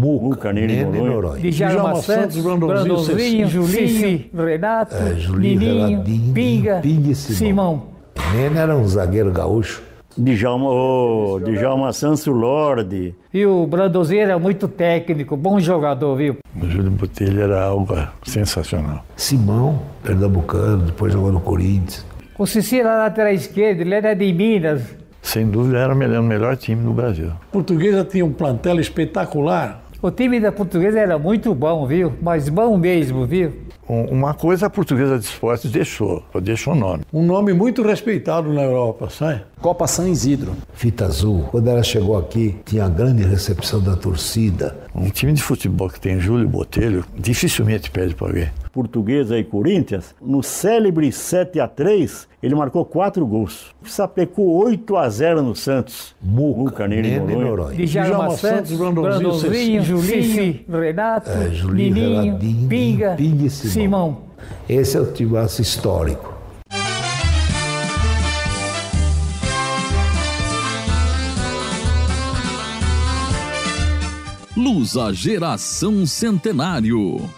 Muca, Nene e Noronha. Djalma Santos, Brandãozinho, Julinho, Renato, Nininho, Pinga e Simão. Nene era um zagueiro gaúcho. Djalma Santos, o Lorde. E o Brandãozinho era muito técnico, bom jogador, viu? O Júlio Botelho era algo sensacional. Simão, pernambucano, depois jogou no Corinthians. O Cecília era lateral esquerdo, ele era de Minas. Sem dúvida era o melhor time do Brasil. A Portuguesa tinha um plantel espetacular. O time da Portuguesa era muito bom, viu? Mas bom mesmo, viu? Uma coisa a Portuguesa de Esportes deixou o nome. Um nome muito respeitado na Europa, sabe? Copa São Isidro. Fita Azul. Quando ela chegou aqui, tinha grande recepção da torcida. Um time de futebol que tem Júlio Botelho dificilmente perde para alguém. Portuguesa e Corinthians, no célebre 7-3, ele marcou 4 gols. Sapecou 8-0 no Santos. Muca, Nene e Noronha. Djalma Santos, Brandãozinho, Julinho, Renato, Nininho, Pinga e Simão. Esse é o timaço histórico. Lusa Geração Centenário.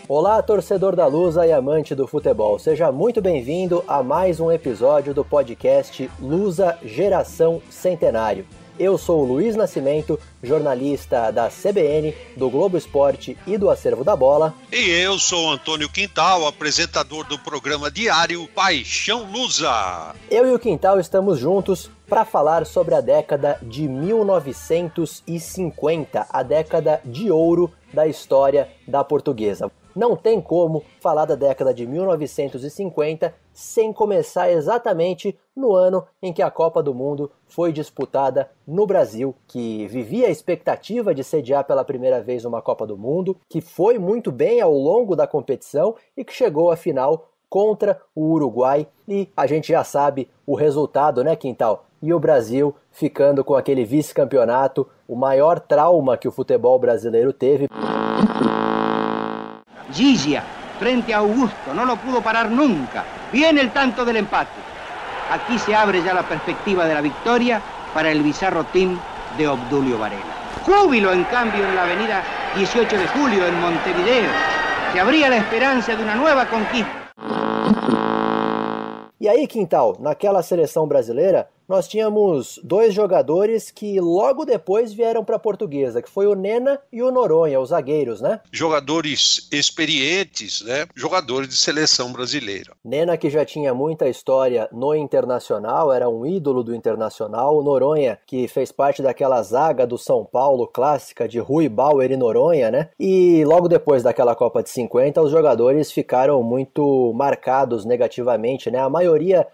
Olá, torcedor da Lusa e amante do futebol. Seja muito bem-vindo a mais um episódio do podcast Lusa Geração Centenário. Eu sou o Luiz Nascimento, jornalista da CBN, do Globo Esporte e do Acervo da Bola. E eu sou o Antônio Quintal, apresentador do programa diário Paixão Lusa. Eu e o Quintal estamos juntos para falar sobre a década de 1950, a década de ouro da história da Portuguesa. Não tem como falar da década de 1950 sem começar exatamente no ano em que a Copa do Mundo foi disputada no Brasil, que vivia a expectativa de sediar pela primeira vez uma Copa do Mundo, que foi muito bem ao longo da competição e que chegou à final contra o Uruguai. E a gente já sabe o resultado, né, Quintal? E o Brasil ficando com aquele vice-campeonato, o maior trauma que o futebol brasileiro teve. Gigia, frente a Augusto, no lo pudo parar nunca. Viene el tanto del empate. Aquí se abre ya la perspectiva de la victoria para el bizarro team de Obdulio Varela. Júbilo, en cambio, en la avenida 18 de Julio, en Montevideo. Se abría la esperanza de una nueva conquista. E aí, Quintal, naquela seleção brasileira, nós tínhamos 2 jogadores que logo depois vieram para a Portuguesa, que foi o Nena e o Noronha, os zagueiros, né? Jogadores experientes, né? Jogadores de seleção brasileira. Nena, que já tinha muita história no Internacional, era um ídolo do Internacional. O Noronha, que fez parte daquela zaga do São Paulo clássica de Rui, Bauer e Noronha, né? E logo depois daquela Copa de 50, os jogadores ficaram muito marcados negativamente, né? A maioria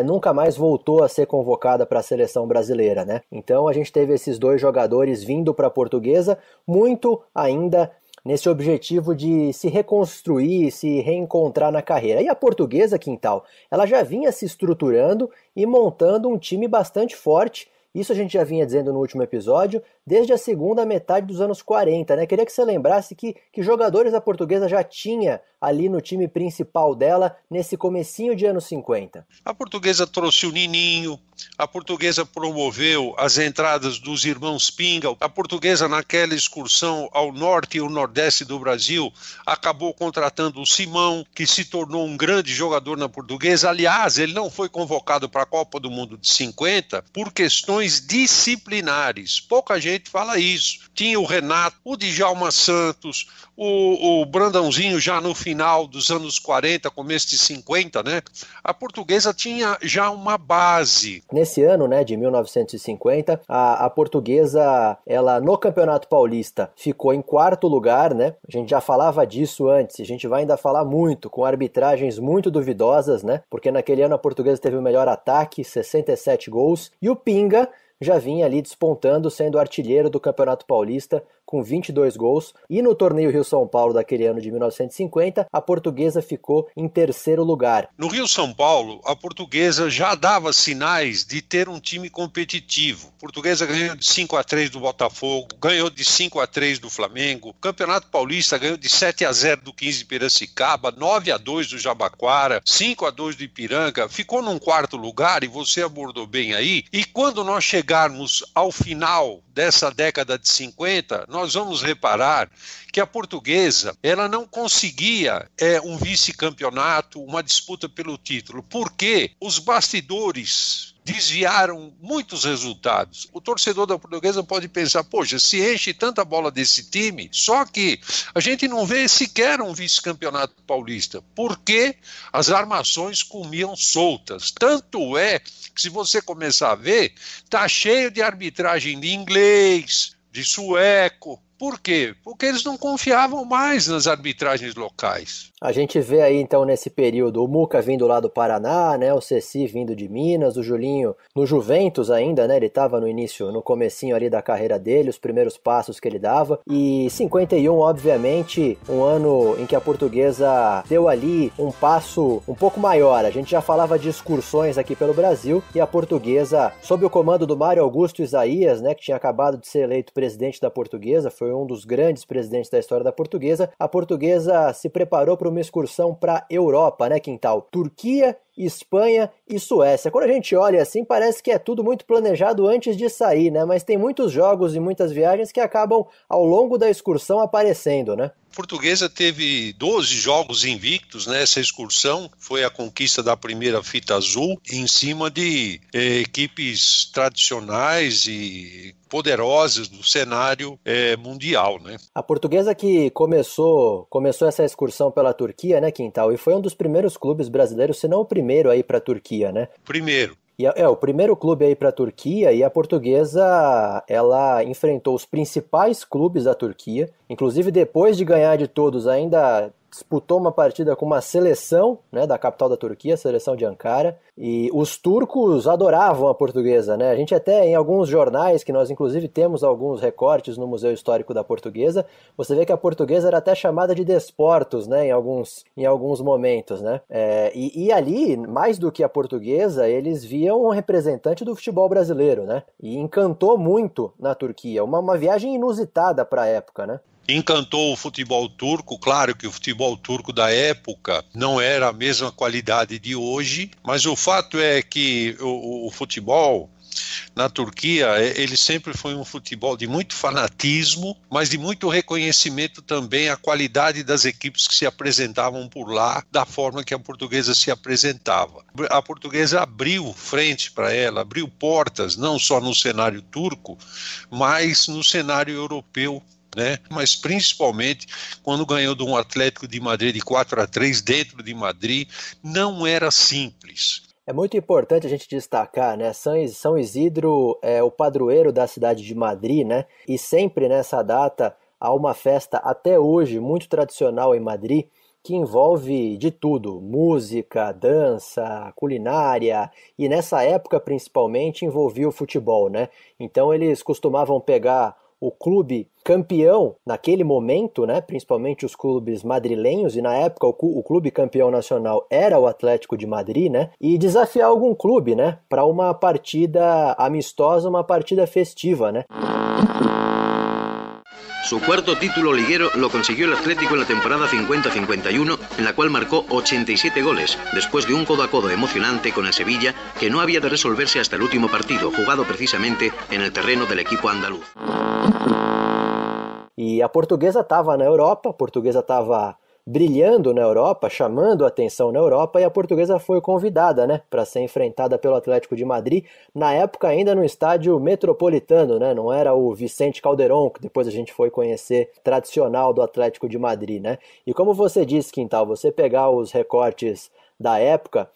nunca mais voltou a ser convocada para a seleção brasileira, né? Então a gente teve esses 2 jogadores vindo para a Portuguesa, muito ainda nesse objetivo de se reconstruir, se reencontrar na carreira. E a Portuguesa, Quintal, ela já vinha se estruturando e montando um time bastante forte. Isso a gente já vinha dizendo no último episódio, desde a segunda metade dos anos 40, né? Queria que você lembrasse que jogadores da Portuguesa já tinha ali no time principal dela nesse comecinho de anos 50. A Portuguesa trouxe o Nininho, a Portuguesa promoveu as entradas dos irmãos Pinga, a Portuguesa naquela excursão ao norte e ao nordeste do Brasil acabou contratando o Simão, que se tornou um grande jogador na Portuguesa. Aliás, ele não foi convocado para a Copa do Mundo de 50 por questões disciplinares. Pouca gente fala isso. Tinha o Renato, o Djalma Santos, o Brandãozinho já no final dos anos 40, começo de 50, né? A Portuguesa tinha já uma base. Nesse ano, né, de 1950, a Portuguesa, ela no Campeonato Paulista ficou em 4º lugar, né? A gente já falava disso antes, a gente vai ainda falar muito, com arbitragens muito duvidosas, né? Porque naquele ano a Portuguesa teve o melhor ataque, 67 gols, e o Pinga já vinha ali despontando, sendo artilheiro do Campeonato Paulista com 22 gols, e no torneio Rio-São Paulo daquele ano de 1950, a Portuguesa ficou em terceiro lugar. No Rio-São Paulo, a Portuguesa já dava sinais de ter um time competitivo. A Portuguesa ganhou de 5-3 do Botafogo, ganhou de 5-3 do Flamengo, o Campeonato Paulista ganhou de 7-0 do 15 Piracicaba, 9-2 do Jabaquara, 5-2 do Ipiranga, ficou num quarto lugar, e você abordou bem aí, e quando nós chegarmos ao final dessa década de 50, nós vamos reparar que a Portuguesa, ela não conseguia um vice-campeonato, uma disputa pelo título, porque os bastidores desviaram muitos resultados. O torcedor da Portuguesa pode pensar, poxa, se enche tanta bola desse time, só que a gente não vê sequer um vice-campeonato paulista, porque as armações comiam soltas. Tanto é que, se você começar a ver, tá cheio de arbitragem de inglês, de sueco. Por quê? Porque eles não confiavam mais nas arbitragens locais. A gente vê aí, então, nesse período, o Muca vindo lá do Paraná, né, o Ceci vindo de Minas, o Julinho no Juventus ainda, né, ele estava no comecinho ali da carreira dele, os primeiros passos que ele dava, e 51, obviamente, um ano em que a Portuguesa deu ali um passo um pouco maior. A gente já falava de excursões aqui pelo Brasil, e a Portuguesa, sob o comando do Mário Augusto Isaías, né, que tinha acabado de ser eleito presidente da Portuguesa, foi um dos grandes presidentes da história da Portuguesa, a Portuguesa se preparou para uma excursão para a Europa, né, Quintal? Turquia, Espanha e Suécia. Quando a gente olha assim, parece que é tudo muito planejado antes de sair, né? Mas tem muitos jogos e muitas viagens que acabam ao longo da excursão aparecendo, né? A Portuguesa teve 12 jogos invictos nessa excursão, foi a conquista da primeira fita azul, em cima de equipes tradicionais e poderosas do cenário mundial, né? A Portuguesa que começou essa excursão pela Turquia, né, Quintal? E foi um dos primeiros clubes brasileiros, se não o primeiro aí para a Turquia, né? Primeiro. E o primeiro clube aí para a Turquia, e a Portuguesa, ela enfrentou os principais clubes da Turquia, inclusive depois de ganhar de todos, ainda disputou uma partida com uma seleção, né, da capital da Turquia, a seleção de Ankara, e os turcos adoravam a Portuguesa, né? A gente até, em alguns jornais, que nós inclusive temos alguns recortes no Museu Histórico da Portuguesa, você vê que a Portuguesa era até chamada de Desportos, né, em alguns momentos, né? E ali, mais do que a Portuguesa, eles viam um representante do futebol brasileiro, né? E encantou muito na Turquia, uma viagem inusitada para a época, né? Encantou o futebol turco, claro que o futebol turco da época não era a mesma qualidade de hoje, mas o fato é que o futebol na Turquia, ele sempre foi um futebol de muito fanatismo, mas de muito reconhecimento também à qualidade das equipes que se apresentavam por lá, da forma que a Portuguesa se apresentava. A Portuguesa abriu frente para ela, abriu portas, não só no cenário turco, mas no cenário europeu, né? Mas principalmente quando ganhou de um Atlético de Madrid de 4-3 dentro de Madrid, não era simples. É muito importante a gente destacar, né? São Isidro é o padroeiro da cidade de Madrid, né? E sempre nessa data há uma festa até hoje muito tradicional em Madrid, que envolve de tudo, música, dança, culinária, e nessa época principalmente envolvia o futebol, né? Então eles costumavam pegar o clube campeão naquele momento, né, principalmente os clubes madrilenhos, e na época o clube campeão nacional era o Atlético de Madrid, né, e desafiar algum clube, né, para uma partida amistosa, uma partida festiva, né. Su cuarto título liguero lo consiguió el Atlético en la temporada 50-51, en la cual marcó 87 goles, después de un codo a codo emocionante con el Sevilla, que no había de resolverse hasta el último partido, jugado precisamente en el terreno del equipo andaluz. E a Portuguesa estava na Europa, a Portuguesa estava brilhando na Europa, chamando a atenção na Europa, e a Portuguesa foi convidada, né, para ser enfrentada pelo Atlético de Madrid, na época ainda no estádio Metropolitano, né, não era o Vicente Calderón, que depois a gente foi conhecer, tradicional do Atlético de Madrid, né. E como você disse, Quintal, você pegar os recortes da época,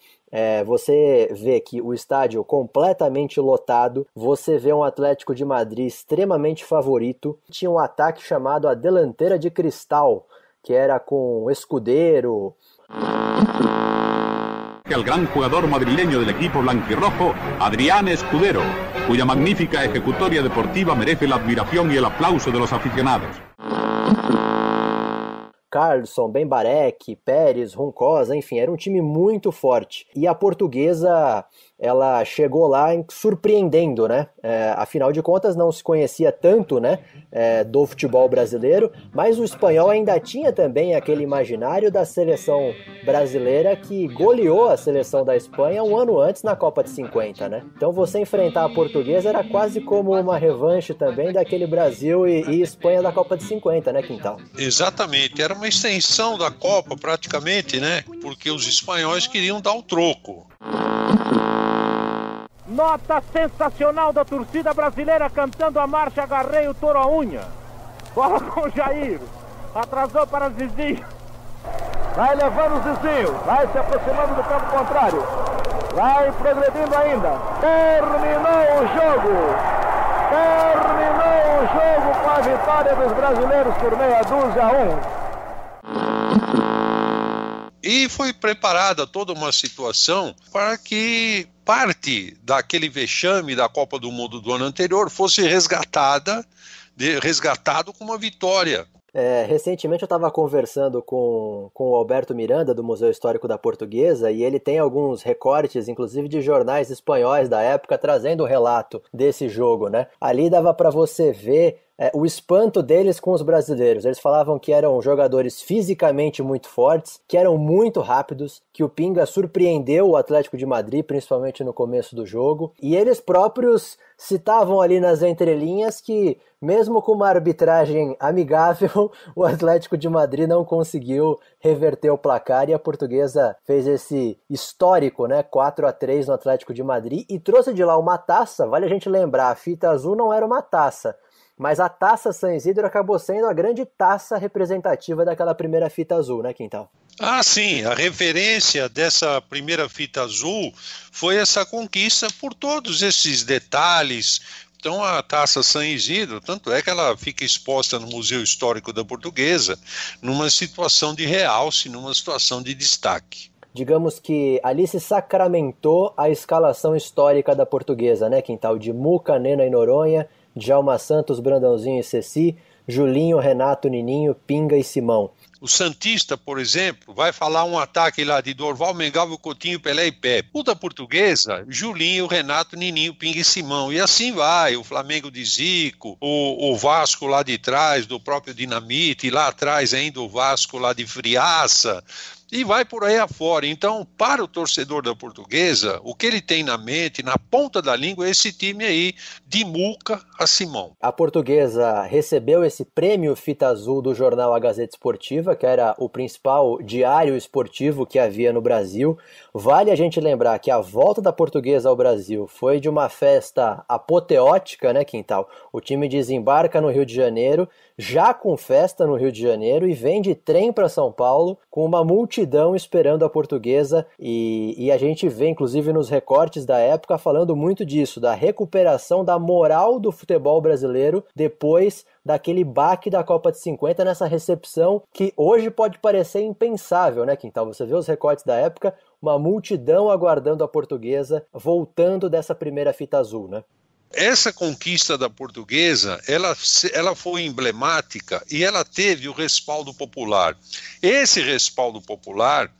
você vê que o estádio completamente lotado, você vê um Atlético de Madrid extremamente favorito, tinha um ataque chamado a Delanteira de Cristal, que era com Escudeiro, el gran jugador madrileño del equipo blanquirrojo, Adrián Escudero, cuya magnífica ejecutoria deportiva merece la admiración y el aplauso de los aficionados. Carlson, Bembarek, Pérez, Runcosa, enfim, era um time muito forte. E a Portuguesa, ela chegou lá surpreendendo, né? Afinal de contas, não se conhecia tanto, né, do futebol brasileiro, mas o espanhol ainda tinha também aquele imaginário da seleção brasileira que goleou a seleção da Espanha um ano antes na Copa de 50, né? Então você enfrentar a Portuguesa era quase como uma revanche também daquele Brasil e Espanha da Copa de 50, né, Quintal? Exatamente, era uma extensão da Copa praticamente, né? Porque os espanhóis queriam dar o troco. Nota sensacional da torcida brasileira cantando a marcha Agarrei o Touro à Unha. Bola com o Jair. Atrasou para Zizinho. Vai levando o Zizinho. Vai se aproximando do campo contrário. Vai progredindo ainda. Terminou o jogo. Terminou o jogo com a vitória dos brasileiros por 6-1. E foi preparada toda uma situação para que parte daquele vexame da Copa do Mundo do ano anterior fosse resgatado com uma vitória. Recentemente eu estava conversando com o Alberto Miranda, do Museu Histórico da Portuguesa, e ele tem alguns recortes, inclusive de jornais espanhóis da época, trazendo o relato desse jogo, né? Ali dava para você ver o espanto deles com os brasileiros. Eles falavam que eram jogadores fisicamente muito fortes, que eram muito rápidos, que o Pinga surpreendeu o Atlético de Madrid, principalmente no começo do jogo, e eles próprios citavam ali nas entrelinhas que, mesmo com uma arbitragem amigável, o Atlético de Madrid não conseguiu reverter o placar e a Portuguesa fez esse histórico, né, 4-3 no Atlético de Madrid e trouxe de lá uma taça. Vale a gente lembrar, a fita azul não era uma taça, mas a Taça San Isidro acabou sendo a grande taça representativa daquela primeira fita azul, né, Quintal? Ah, sim, a referência dessa primeira fita azul foi essa conquista por todos esses detalhes. Então a Taça San Isidro, tanto é que ela fica exposta no Museu Histórico da Portuguesa, numa situação de realce, numa situação de destaque. Digamos que ali se sacramentou a escalação histórica da Portuguesa, né, Quintal? De Muca, Nena e Noronha, Djalma Santos, Brandãozinho e Ceci, Julinho, Renato, Nininho, Pinga e Simão. O Santista, por exemplo, vai falar um ataque lá de Dorval, Mengalvo, Coutinho, Pelé e Pepe. O da Portuguesa, Julinho, Renato, Nininho, Pinga e Simão. E assim vai, o Flamengo de Zico, o Vasco lá de trás, do próprio Dinamite, e lá atrás ainda o Vasco lá de Friaça. E vai por aí afora. Então, para o torcedor da Portuguesa, o que ele tem na mente, na ponta da língua, é esse time aí, de Muca a Simão. A Portuguesa recebeu esse prêmio Fita Azul do jornal A Gazeta Esportiva, que era o principal diário esportivo que havia no Brasil. Vale a gente lembrar que a volta da Portuguesa ao Brasil foi de uma festa apoteótica, né, Quintal? O time desembarca no Rio de Janeiro, já com festa no Rio de Janeiro, e vem de trem para São Paulo, com uma multidão esperando a Portuguesa, e a gente vê, inclusive nos recortes da época, falando muito disso, da recuperação da moral do futebol brasileiro depois daquele baque da Copa de 50, nessa recepção que hoje pode parecer impensável, né, Quintal? Você vê os recortes da época, uma multidão aguardando a Portuguesa voltando dessa primeira fita azul, né? Essa conquista da Portuguesa, ela foi emblemática e ela teve o respaldo popular. Esse respaldo popular,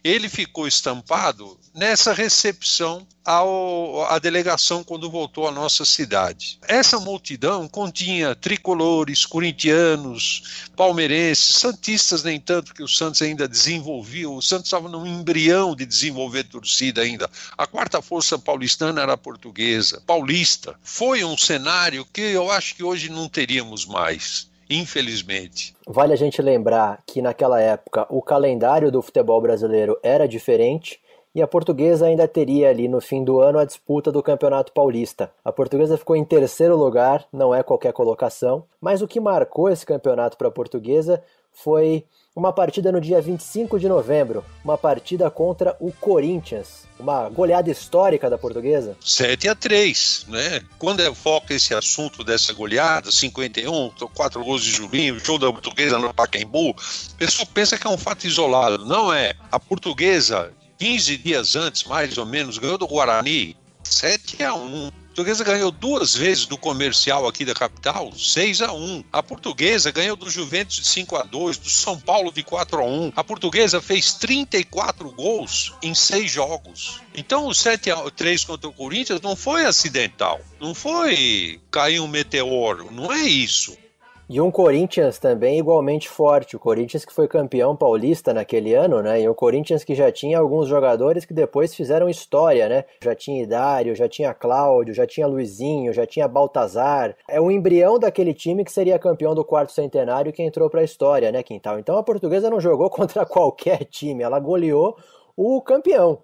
ele ficou estampado nessa recepção à delegação quando voltou à nossa cidade. Essa multidão continha tricolores, corintianos, palmeirenses, santistas nem tanto, que o Santos ainda desenvolvia, o Santos estava num embrião de desenvolver torcida ainda. A quarta força paulistana era a Portuguesa, paulista. Foi um cenário que eu acho que hoje não teríamos mais, infelizmente. Vale a gente lembrar que naquela época o calendário do futebol brasileiro era diferente e a Portuguesa ainda teria ali no fim do ano a disputa do Campeonato Paulista. A Portuguesa ficou em terceiro lugar, não é qualquer colocação, mas o que marcou esse campeonato para a Portuguesa foi uma partida no dia 25 de novembro, uma partida contra o Corinthians, uma goleada histórica da Portuguesa. 7-3, né? Quando foca esse assunto dessa goleada, 51, 4 gols de Julinho, show da Portuguesa no Pacaembu, a pessoa pensa que é um fato isolado. Não é. A Portuguesa 15 dias antes, mais ou menos, ganhou do Guarani 7-1. A Portuguesa ganhou 2 vezes do Comercial aqui da capital, 6-1. A Portuguesa ganhou do Juventus de 5-2, do São Paulo de 4-1. A Portuguesa fez 34 gols em 6 jogos. Então o 7-3 contra o Corinthians não foi acidental, não foi cair um meteoro, não é isso. E um Corinthians também igualmente forte, o Corinthians que foi campeão paulista naquele ano, né? E o Corinthians que já tinha alguns jogadores que depois fizeram história, né? Já tinha Hidário, já tinha Cláudio, já tinha Luizinho, já tinha Baltazar. É um embrião daquele time que seria campeão do 4º centenário que entrou para a história, né, Quintal? Então a Portuguesa não jogou contra qualquer time, ela goleou o campeão.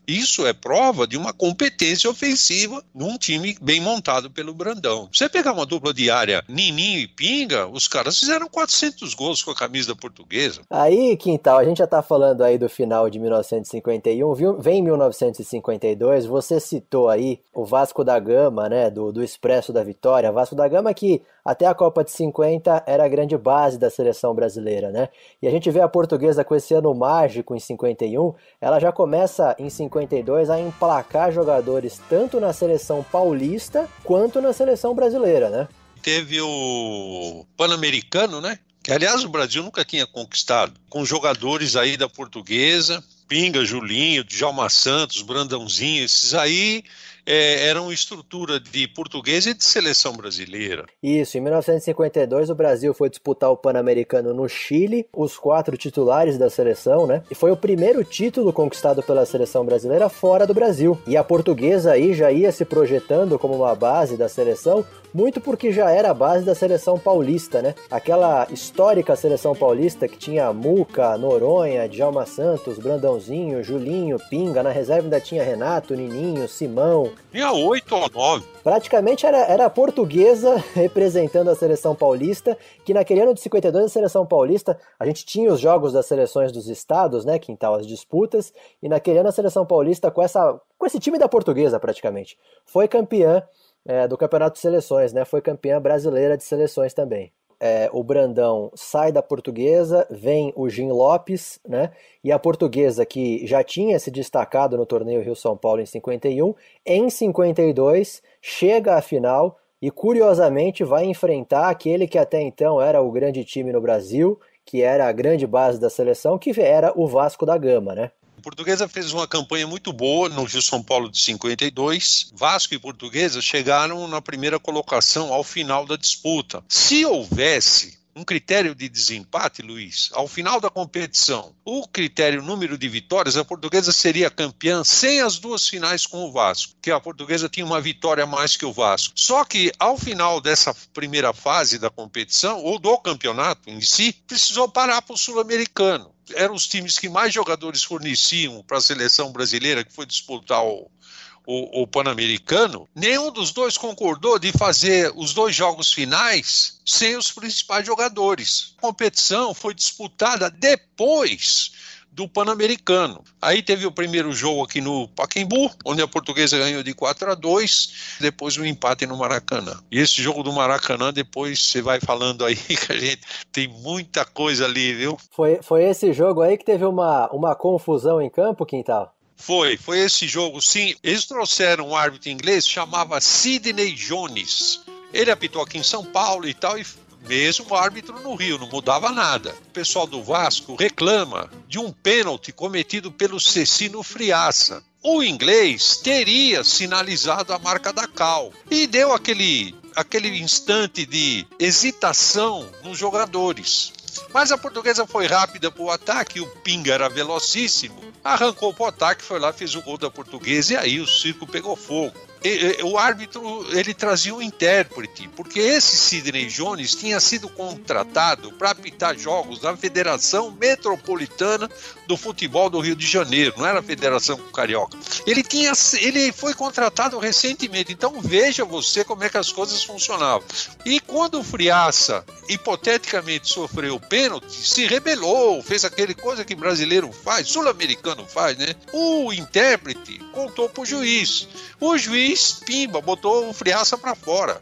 Isso é prova de uma competência ofensiva num time bem montado pelo Brandão. Você pegar uma dupla diária, Nininho e Pinga, os caras fizeram 400 gols com a camisa da Portuguesa. Aí, Quintal, a gente já tá falando aí do final de 1951, vem 1952, você citou aí o Vasco da Gama, né, do Expresso da Vitória. Vasco da Gama que até a Copa de 50 era a grande base da seleção brasileira, né? E a gente vê a Portuguesa com esse ano mágico em 51, ela já começa em 52 a emplacar jogadores tanto na seleção paulista quanto na seleção brasileira, né? Teve o Pan-Americano, né? Que, aliás, o Brasil nunca tinha conquistado, com jogadores aí da Portuguesa, Pinga, Julinho, Djalma Santos, Brandãozinho, esses aí eram estrutura de Portuguesa e de seleção brasileira. Isso, em 1952 o Brasil foi disputar o Pan-Americano no Chile, os 4 titulares da seleção, né? E foi o primeiro título conquistado pela seleção brasileira fora do Brasil. E a Portuguesa aí já ia se projetando como uma base da seleção, muito porque já era a base da seleção paulista, né? Aquela histórica seleção paulista que tinha Muca, Noronha, Djalma Santos, Brandãozinho, Julinho, Pinga, na reserva ainda tinha Renato, Nininho, Simão. Tinha 8 ou 9. Praticamente era a Portuguesa representando a seleção paulista, que naquele ano de 52 a seleção paulista, a gente tinha os jogos das seleções dos estados, né, Quintal, as disputas, e naquele ano a seleção paulista com esse time da Portuguesa praticamente, foi campeã do Campeonato de Seleções, né, foi campeã brasileira de seleções também. O Brandão sai da Portuguesa, vem o Jim Lopes, né? E a Portuguesa, que já tinha se destacado no torneio Rio-São Paulo em 51, em 52 chega à final e curiosamente vai enfrentar aquele que até então era o grande time no Brasil, que era a grande base da seleção, que era o Vasco da Gama, né? A Portuguesa fez uma campanha muito boa no Rio-São Paulo de 52. Vasco e Portuguesa chegaram na primeira colocação ao final da disputa. Se houvesse um critério de desempate, Luiz, ao final da competição, o critério número de vitórias, a Portuguesa seria campeã sem as 2 finais com o Vasco, que a Portuguesa tinha uma vitória a mais que o Vasco. Só que ao final dessa primeira fase da competição, ou do campeonato em si, precisou parar para o Sul-Americano. Eram os times que mais jogadores forneciam para a seleção brasileira, que foi disputar o Pan-Americano. Nenhum dos dois concordou de fazer os 2 jogos finais sem os principais jogadores. A competição foi disputada depois do Pan-Americano. Aí teve o primeiro jogo aqui no Pacaembu, onde a Portuguesa ganhou de 4-2, depois um empate no Maracanã. E esse jogo do Maracanã, depois você vai falando aí que a gente tem muita coisa ali, viu? Foi esse jogo aí que teve uma confusão em campo, Quintal? Foi esse jogo, sim. Eles trouxeram um árbitro inglês, chamava Sidney Jones. Ele apitou aqui em São Paulo e tal, e mesmo árbitro no Rio, não mudava nada. O pessoal do Vasco reclama de um pênalti cometido pelo Cecino Friaça. O inglês teria sinalizado a marca da cal e deu aquele instante de hesitação nos jogadores. Mas a Portuguesa foi rápida para o ataque, o Pinga era velocíssimo, arrancou para o ataque, foi lá, fez o gol da Portuguesa e aí o circo pegou fogo. O árbitro, ele trazia um intérprete, porque esse Sidney Jones tinha sido contratado para apitar jogos da Federação Metropolitana do Futebol do Rio de Janeiro, não era a Federação Carioca. Ele foi contratado recentemente, então veja você como é que as coisas funcionavam. E quando o Friaça, hipoteticamente, sofreu o pênalti, se rebelou, fez aquele coisa que brasileiro faz, sul-americano faz, né? O intérprete contou para o juiz. O juiz, pimba, botou o Friaça para fora.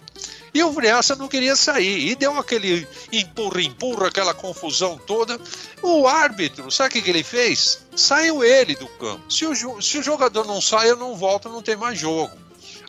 E o Friaça não queria sair, e deu aquele empurra-empurra, aquela confusão toda. O árbitro, sabe o que ele fez? Saiu ele do campo. Se o jogador não sai, eu não volto, não tem mais jogo.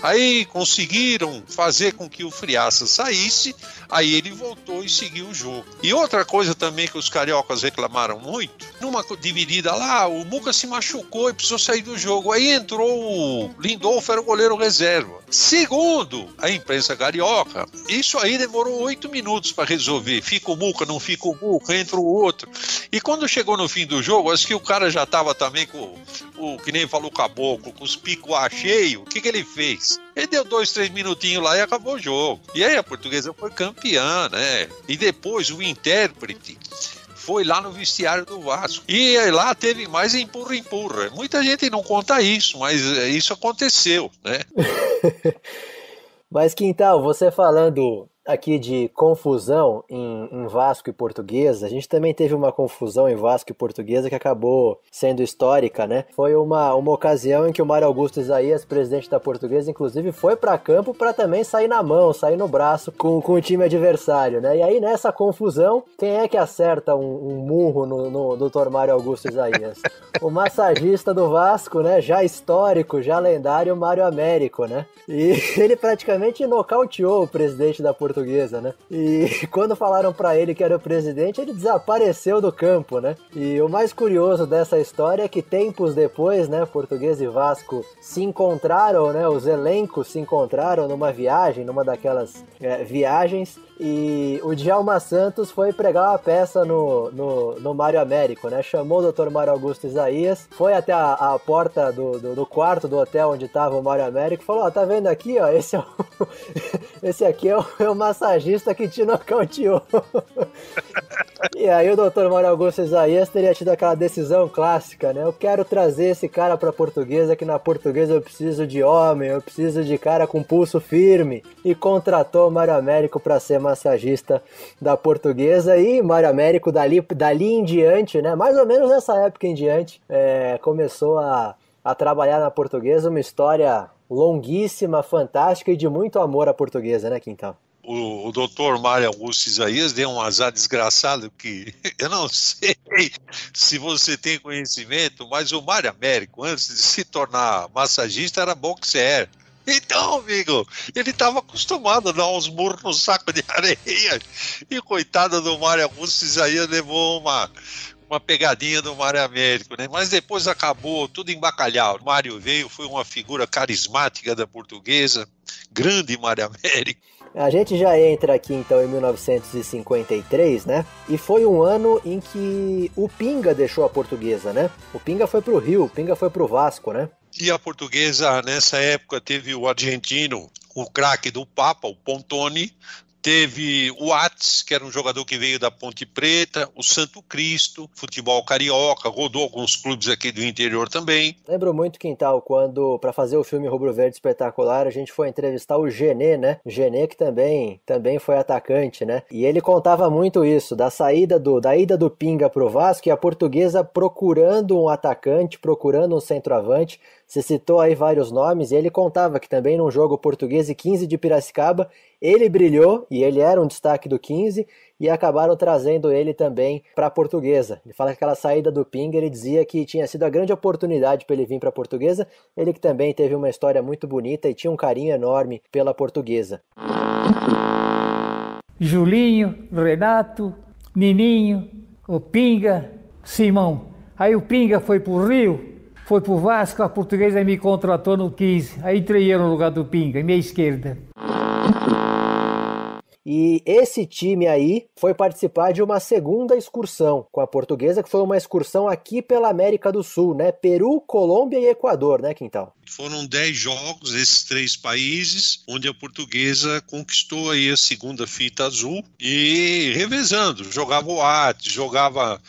Aí conseguiram fazer com que o Friaça saísse, aí ele voltou e seguiu o jogo. E outra coisa também que os cariocas reclamaram muito, numa dividida lá, o Muca se machucou e precisou sair do jogo. Aí entrou o Lindolfo, era o goleiro reserva. Segundo a imprensa carioca, isso aí demorou 8 minutos para resolver. Fica o Muca, não fica o Muca, entra o outro. E quando chegou no fim do jogo, acho que o cara já estava também com o que nem falou o Caboclo, com os picos cheios. O que ele fez? Ele deu 2, 3 minutinhos lá e acabou o jogo. E aí a Portuguesa foi campeã, né? E depois o intérprete foi lá no vestiário do Vasco. E lá teve mais empurra-empurra. Muita gente não conta isso, mas isso aconteceu, né? Mas, Quintal, você falando aqui de confusão em Vasco e Portuguesa, a gente também teve uma confusão em Vasco e Portuguesa que acabou sendo histórica, né? Foi uma ocasião em que o Mário Augusto Isaías, presidente da Portuguesa, inclusive foi para campo para também sair na mão, sair no braço com o time adversário, né? E aí nessa confusão, quem é que acerta um murro no Dr. Mário Augusto Isaías? O massagista do Vasco, né? Já histórico, já lendário, Mário Américo, né? E ele praticamente nocauteou o presidente da Portuguesa, né? E quando falaram pra ele que era o presidente, ele desapareceu do campo, né? E o mais curioso dessa história é que tempos depois, né, Portuguesa e Vasco se encontraram, né? Os elencos se encontraram numa viagem, numa daquelas viagens, e o Djalma Santos foi pregar uma peça no Mário Américo, né? Chamou o Dr. Mário Augusto Isaías, foi até a porta do quarto do hotel onde estava o Mário Américo e falou: ó, tá vendo aqui, ó, esse aqui é o massagista que te nocauteou. E aí o Dr. Mário Augusto Isaías teria tido aquela decisão clássica, né? Eu quero trazer esse cara pra Portuguesa, que na Portuguesa eu preciso de homem, eu preciso de cara com pulso firme. E contratou o Mário Américo pra ser massagista da Portuguesa. E Mário Américo dali em diante, né? Mais ou menos nessa época em diante, começou a trabalhar na Portuguesa. Uma história longuíssima, fantástica e de muito amor à Portuguesa, né, Quintal? O doutor Mário Augusto Isaías deu um azar desgraçado que eu não sei se você tem conhecimento, mas o Mário Américo, antes de se tornar massagista, era boxer. Então, amigo, ele estava acostumado a dar uns murros no saco de areia e coitado do Mário Augusto Isaías levou uma pegadinha do Mário Américo, né? Mas depois acabou tudo em bacalhau. O Mário veio, foi uma figura carismática da Portuguesa, grande Mário Américo. A gente já entra aqui então em 1953, né? E foi um ano em que o Pinga deixou a Portuguesa, né? O Pinga foi pro Rio, o Pinga foi pro Vasco, né? E a Portuguesa, nessa época, teve o argentino, o craque do Papa, o Pontoni. Teve o Atis, que era um jogador que veio da Ponte Preta, o Santo Cristo, futebol carioca, rodou alguns clubes aqui do interior também. Lembro muito, Quintal, quando, para fazer o filme Rubro Verde Espetacular, a gente foi entrevistar o Genê, né? Genê que também foi atacante, né? E ele contava muito isso, da ida do Pinga pro Vasco e a Portuguesa procurando um atacante, procurando um centroavante. Você citou aí vários nomes e ele contava que também num jogo Portuguesa e 15 de Piracicaba, ele brilhou e ele era um destaque do 15 e acabaram trazendo ele também para a Portuguesa. Ele fala que aquela saída do Pinga, ele dizia que tinha sido a grande oportunidade para ele vir para a Portuguesa, ele que também teve uma história muito bonita e tinha um carinho enorme pela Portuguesa. Julinho, Renato, Nininho, o Pinga, Simão. Aí o Pinga foi pro Rio, foi pro Vasco, a Portuguesa me contratou no 15. Aí entrei eu no lugar do Pinga, minha esquerda. E esse time aí foi participar de uma segunda excursão com a Portuguesa, que foi uma excursão aqui pela América do Sul, né? Peru, Colômbia e Equador, né, Quintal? Foram 10 jogos nesses 3 países, onde a Portuguesa conquistou aí a segunda fita azul e revezando, jogava o Atis, jogava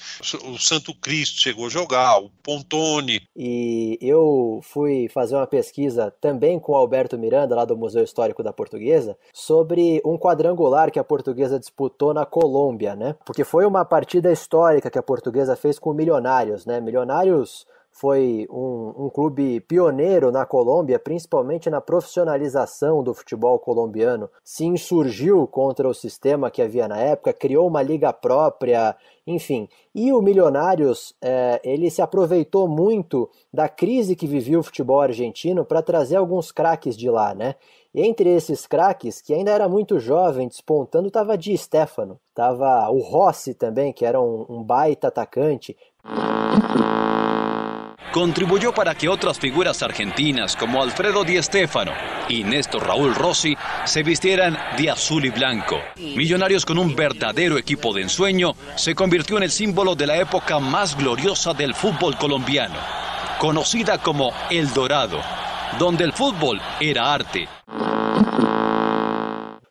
o Santo Cristo, chegou a jogar, o Pontoni. E eu fui fazer uma pesquisa também com o Alberto Miranda, lá do Museu Histórico da Portuguesa, sobre um quadrangular que a Portuguesa disputou na Colômbia, né? Porque foi uma partida histórica que a Portuguesa fez com o Milionários, né? Milionários foi um clube pioneiro na Colômbia, principalmente na profissionalização do futebol colombiano, se insurgiu contra o sistema que havia na época, criou uma liga própria, enfim. E o Millonarios, ele se aproveitou muito da crise que vivia o futebol argentino para trazer alguns craques de lá, né? Entre esses craques, que ainda era muito jovem, despontando, estava Di Stéfano, estava o Rossi também, que era um baita atacante. Contribuyó para que otras figuras argentinas como Alfredo Di Stéfano y Néstor Raúl Rossi se vistieran de azul y blanco. Millonarios, con un verdadero equipo de ensueño, se convirtió en el símbolo de la época más gloriosa del fútbol colombiano, conocida como El Dorado, donde el fútbol era arte.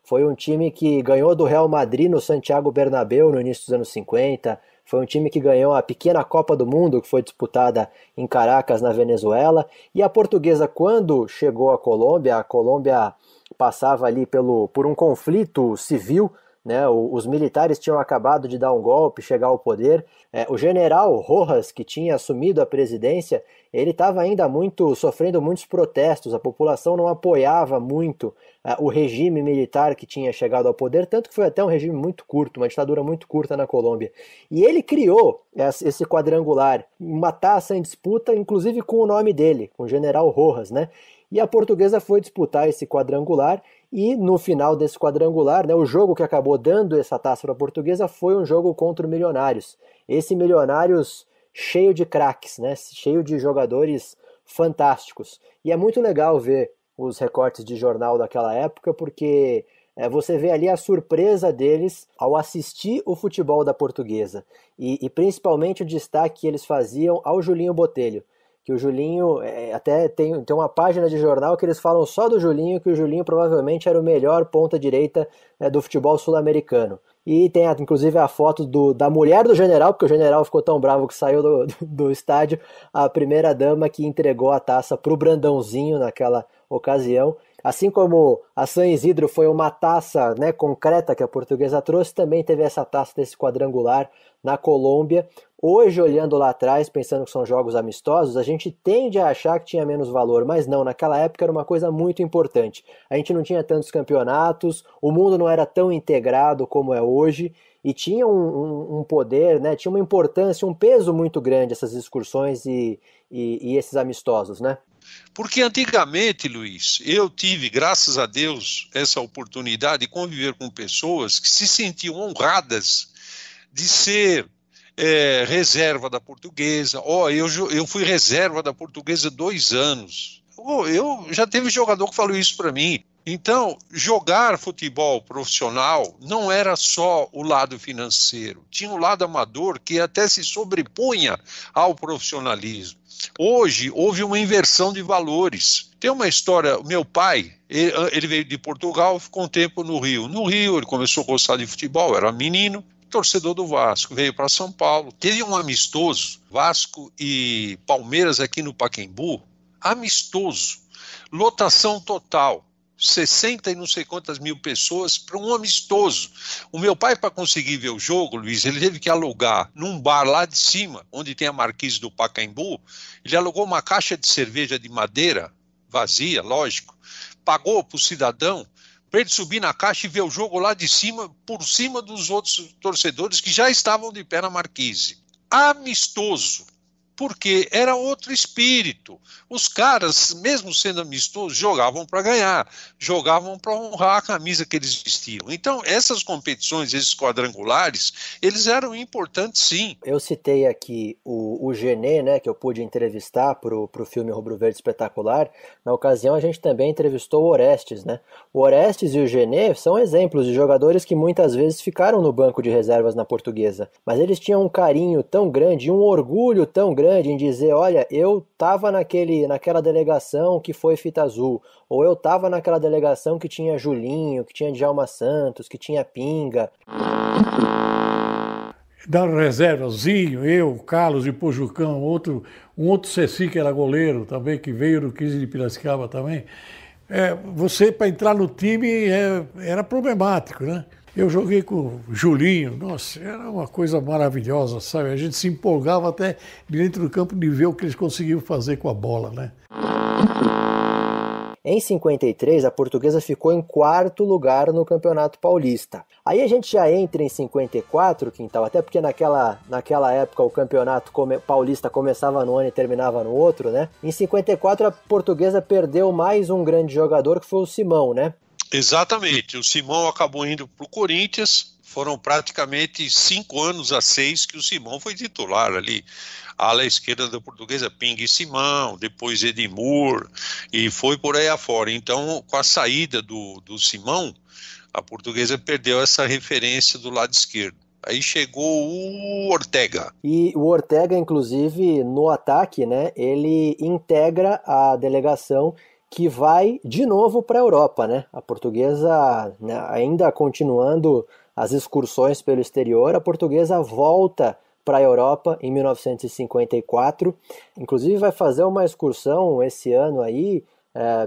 Foi um time que ganhou do Real Madrid no Santiago Bernabéu no início dos anos 50, foi um time que ganhou a pequena Copa do Mundo, que foi disputada em Caracas, na Venezuela, e a Portuguesa, quando chegou à Colômbia, a Colômbia passava ali por um conflito civil, né? Os militares tinham acabado de dar um golpe, chegar ao poder. O general Rojas, que tinha assumido a presidência, ele estava ainda sofrendo muitos protestos, a população não apoiava muito o regime militar que tinha chegado ao poder, tanto que foi até um regime muito curto, uma ditadura muito curta na Colômbia. E ele criou esse quadrangular, uma taça em disputa, inclusive com o nome dele, com o general Rojas, né? E a Portuguesa foi disputar esse quadrangular, e no final desse quadrangular, né, o jogo que acabou dando essa taça para a Portuguesa foi um jogo contra o Millonarios. Esse Millonarios cheio de craques, né, cheio de jogadores fantásticos. E é muito legal ver os recortes de jornal daquela época, porque você vê ali a surpresa deles ao assistir o futebol da Portuguesa. E principalmente o destaque que eles faziam ao Julinho Botelho. Que o Julinho, até tem uma página de jornal que eles falam só do Julinho, que o Julinho provavelmente era o melhor ponta-direita do futebol sul-americano. E tem inclusive a foto da mulher do general, porque o general ficou tão bravo que saiu do estádio, a primeira dama que entregou a taça para o Brandãozinho naquela ocasião. Assim como a San Isidro foi uma taça, né, concreta que a Portuguesa trouxe, também teve essa taça desse quadrangular na Colômbia. Hoje, olhando lá atrás, pensando que são jogos amistosos, a gente tende a achar que tinha menos valor, mas não, naquela época era uma coisa muito importante. A gente não tinha tantos campeonatos, o mundo não era tão integrado como é hoje, e tinha um poder, né, tinha uma importância, um peso muito grande essas excursões e esses amistosos, né? Porque antigamente, Luiz, eu tive, graças a Deus, essa oportunidade de conviver com pessoas que se sentiam honradas de ser reserva da Portuguesa. Eu fui reserva da Portuguesa 2 anos. Eu já teve jogador que falou isso para mim. Então, jogar futebol profissional não era só o lado financeiro. Tinha um lado amador que até se sobrepunha ao profissionalismo. Hoje, houve uma inversão de valores. Tem uma história, meu pai, ele veio de Portugal, ficou um tempo no Rio. No Rio, ele começou a gostar de futebol, era menino, torcedor do Vasco, veio para São Paulo. Teve um amistoso, Vasco e Palmeiras aqui no Pacaembu, amistoso, lotação total. 60 e não sei quantas mil pessoas para um amistoso. O meu pai, para conseguir ver o jogo, Luiz, ele teve que alugar num bar lá de cima, onde tem a marquise do Pacaembu, ele alugou uma caixa de cerveja de madeira, vazia, lógico, pagou para o cidadão, para ele subir na caixa e ver o jogo lá de cima, por cima dos outros torcedores que já estavam de pé na marquise. Amistoso. Porque era outro espírito. Os caras, mesmo sendo amistosos, jogavam para ganhar, jogavam para honrar a camisa que eles vestiam. Então, essas competições, esses quadrangulares, eles eram importantes, sim. Eu citei aqui o Gené, né, que eu pude entrevistar para o filme Rubro Verde Espetacular. Na ocasião, a gente também entrevistou o Orestes, né? O Orestes e o Gené são exemplos de jogadores que muitas vezes ficaram no banco de reservas na Portuguesa. Mas eles tinham um carinho tão grande, um orgulho tão grande em dizer, olha, eu estava naquela delegação que foi fita azul, ou eu estava naquela delegação que tinha Julinho, que tinha Djalma Santos, que tinha Pinga. Da reserva, Zinho, eu, Carlos e Pojucão, um outro Ceci que era goleiro também, que veio do 15 de Piracicaba também. Você, para entrar no time, era problemático, né? Eu joguei com o Julinho, nossa, era uma coisa maravilhosa, sabe? A gente se empolgava até dentro do campo de ver o que eles conseguiam fazer com a bola, né? Em 53, a Portuguesa ficou em 4º lugar no Campeonato Paulista. Aí a gente já entra em 54, Quintal, até porque naquela época o Campeonato Paulista começava num ano e terminava no outro, né? Em 54 a Portuguesa perdeu mais um grande jogador, que foi o Simão, né? Exatamente, o Simão acabou indo para o Corinthians, foram praticamente 5 anos a 6 que o Simão foi titular ali, a ala esquerda da Portuguesa, Pinga e Simão, depois Edmur, e foi por aí afora. Então, com a saída do Simão, a Portuguesa perdeu essa referência do lado esquerdo. Aí chegou o Ortega. E o Ortega, inclusive, no ataque, né, ele integra a delegação que vai de novo para a Europa, né? A Portuguesa, né, ainda continuando as excursões pelo exterior, a Portuguesa volta para a Europa em 1954, inclusive vai fazer uma excursão esse ano aí,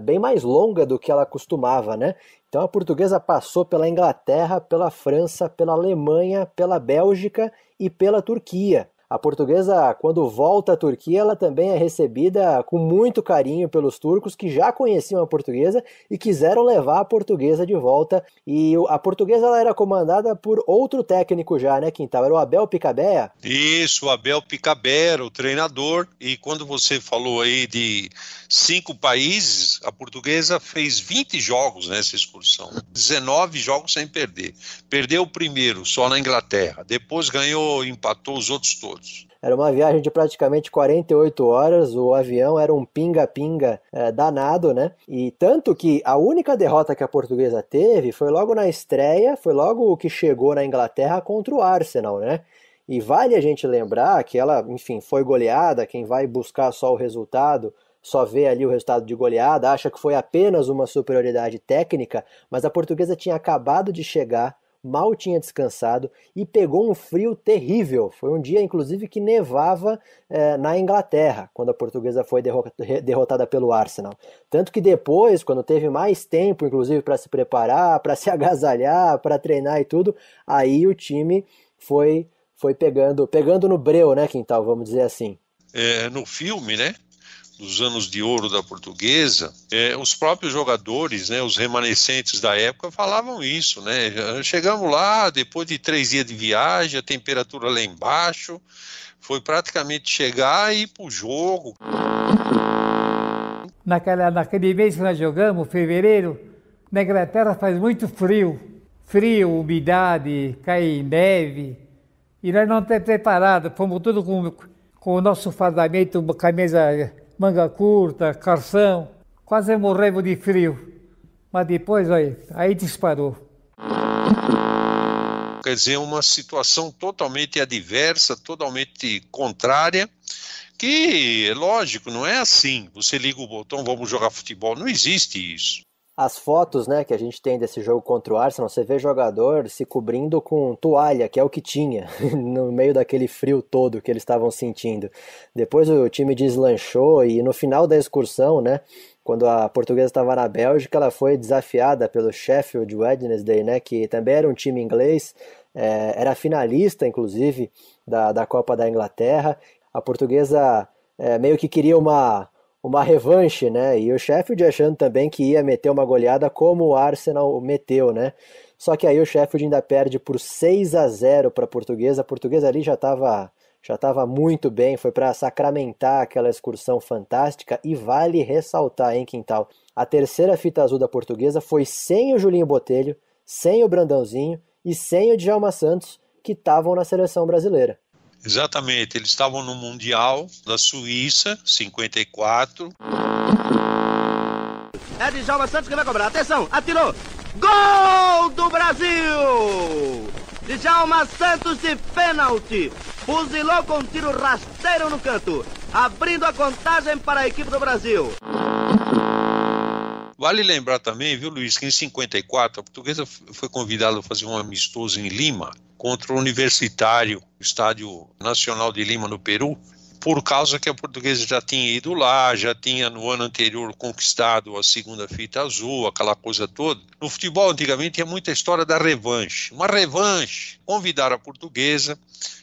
bem mais longa do que ela costumava, né? Então a Portuguesa passou pela Inglaterra, pela França, pela Alemanha, pela Bélgica e pela Turquia. A Portuguesa, quando volta à Turquia, ela também é recebida com muito carinho pelos turcos que já conheciam a Portuguesa e quiseram levar a Portuguesa de volta. E a Portuguesa ela era comandada por outro técnico já, né, Quintal? Era o Abel Picabea? Isso, o Abel Picabea, o treinador. E quando você falou aí de 5 países, a Portuguesa fez 20 jogos nessa excursão. 19 jogos sem perder. Perdeu o primeiro, só na Inglaterra. Depois ganhou, empatou os outros todos. Era uma viagem de praticamente 48 horas, o avião era um pinga-pinga danado, né? E tanto que a única derrota que a Portuguesa teve foi logo na estreia, foi logo o que chegou na Inglaterra contra o Arsenal, né? E vale a gente lembrar que ela, enfim, foi goleada, quem vai buscar só o resultado, só vê ali o resultado de goleada, acha que foi apenas uma superioridade técnica, mas a Portuguesa tinha acabado de chegar, mal tinha descansado e pegou um frio terrível. Foi um dia, inclusive, que nevava na Inglaterra, quando a Portuguesa foi derrotada pelo Arsenal. Tanto que depois, quando teve mais tempo, inclusive, para se preparar, para se agasalhar, para treinar e tudo, aí o time foi pegando no breu, né, Quintal, vamos dizer assim. No filme, né, dos anos de ouro da Portuguesa, os próprios jogadores, né, os remanescentes da época falavam isso, né? Chegamos lá, depois de 3 dias de viagem, a temperatura lá embaixo, foi praticamente chegar e ir pro jogo. Naquele mês que nós jogamos, fevereiro, na Inglaterra faz muito frio, umidade, cai neve, e nós não estamos preparados, fomos tudo com o nosso fardamento, camisa manga curta, calção, quase morremos de frio. Mas depois, olha, aí disparou. Quer dizer, uma situação totalmente adversa, totalmente contrária, que, lógico, não é assim. Você liga o botão, vamos jogar futebol, não existe isso. As fotos, né, que a gente tem desse jogo contra o Arsenal, você vê jogador se cobrindo com toalha, que é o que tinha, no meio daquele frio todo que eles estavam sentindo. Depois o time deslanchou e no final da excursão, né, quando a Portuguesa estava na Bélgica, ela foi desafiada pelo Sheffield Wednesday, né, que também era um time inglês, era finalista, inclusive, da Copa da Inglaterra. A Portuguesa meio que queria uma revanche, né? E o Sheffield achando também que ia meter uma goleada como o Arsenal meteu, né? Só que aí o Sheffield ainda perde por 6-0 para a Portuguesa. A Portuguesa ali já estava muito bem, foi para sacramentar aquela excursão fantástica. E vale ressaltar, hein, Quintal? A terceira fita azul da Portuguesa foi sem o Julinho Botelho, sem o Brandãozinho e sem o Djalma Santos, que estavam na seleção brasileira. Exatamente, eles estavam no Mundial da Suíça, 54. É Djalma Santos que vai cobrar, atenção, atirou, gol do Brasil! Djalma Santos de pênalti, fuzilou com um tiro rasteiro no canto, abrindo a contagem para a equipe do Brasil. Vale lembrar também, viu, Luiz, que em 54 a Portuguesa foi convidada a fazer um amistoso em Lima contra o Universitário, Estádio Nacional de Lima, no Peru. por causa que a Portuguesa já tinha ido lá, já tinha no ano anterior conquistado a segunda fita azul, aquela coisa toda. No futebol antigamente tinha muita história da revanche, uma revanche, convidaram a Portuguesa,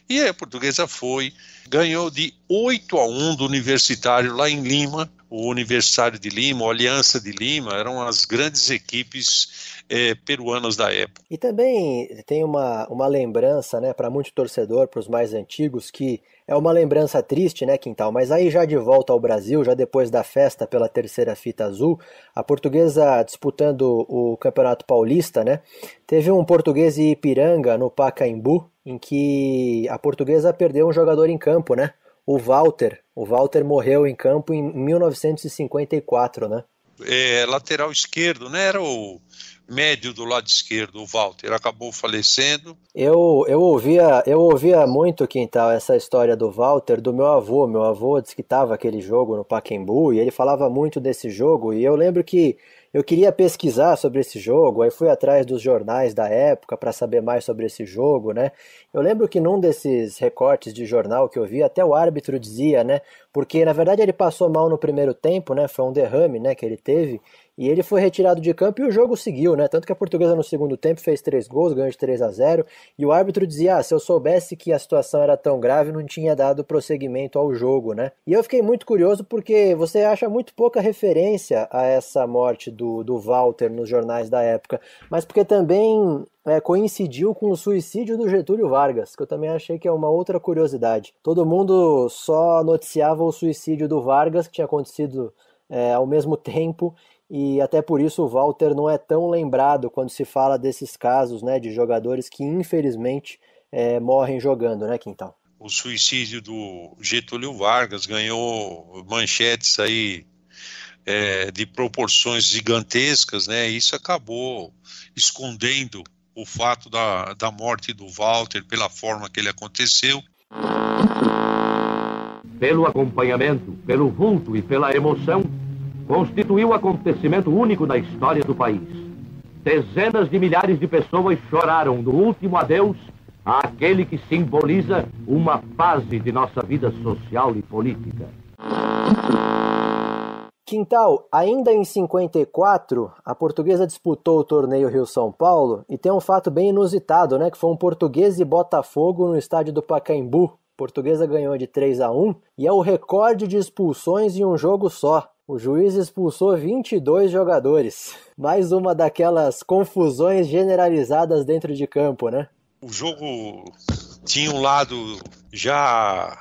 e a Portuguesa foi, ganhou de 8-1 do Universitário lá em Lima. O Universitário de Lima, a Aliança de Lima, eram as grandes equipes peruanas da época. E também tem uma lembrança, né, para muito torcedor, para os mais antigos, que é uma lembrança triste, né, Quintal? Mas aí já de volta ao Brasil, já depois da festa pela terceira fita azul, a Portuguesa disputando o Campeonato Paulista, né, teve um Português e Ipiranga no Pacaembu, em que a Portuguesa perdeu um jogador em campo, né? O Walter. O Walter morreu em campo em 1954, né? Lateral esquerdo, né? Era o médio do lado esquerdo, o Walter. Acabou falecendo. Eu ouvia muito, Quintal, essa história do Walter, do meu avô. Meu avô disse que estava aquele jogo no Pacaembu e ele falava muito desse jogo. E eu lembro que eu queria pesquisar sobre esse jogo, aí fui atrás dos jornais da época para saber mais sobre esse jogo, né? Eu lembro que num desses recortes de jornal que eu vi, até o árbitro dizia, né? Porque na verdade ele passou mal no primeiro tempo, né? Foi um derrame, né, que ele teve. E ele foi retirado de campo e o jogo seguiu, né? Tanto que a Portuguesa no segundo tempo fez 3 gols, ganhou de 3-0. E o árbitro dizia, se eu soubesse que a situação era tão grave, não tinha dado prosseguimento ao jogo, né? E eu fiquei muito curioso porque você acha muito pouca referência a essa morte do Walter nos jornais da época. Mas porque também coincidiu com o suicídio do Getúlio Vargas, que eu também achei que é uma outra curiosidade. Todo mundo só noticiava o suicídio do Vargas, que tinha acontecido ao mesmo tempo, e até por isso o Walter não é tão lembrado quando se fala desses casos, né, de jogadores que infelizmente morrem jogando, né, Quintal? O suicídio do Getúlio Vargas ganhou manchetes aí de proporções gigantescas, né? Isso acabou escondendo o fato da morte do Walter pela forma que ele aconteceu. Pelo acompanhamento, pelo vulto e pela emoção, constituiu acontecimento único na história do país. Dezenas de milhares de pessoas choraram no último adeus àquele que simboliza uma fase de nossa vida social e política. Quintal, ainda em 54, a Portuguesa disputou o torneio Rio-São Paulo e tem um fato bem inusitado, né? Que foi um Portuguesa e Botafogo no estádio do Pacaembu. A Portuguesa ganhou de 3-1 e é o recorde de expulsões em um jogo só. O juiz expulsou 22 jogadores. Mais uma daquelas confusões generalizadas dentro de campo, né? O jogo tinha um lado já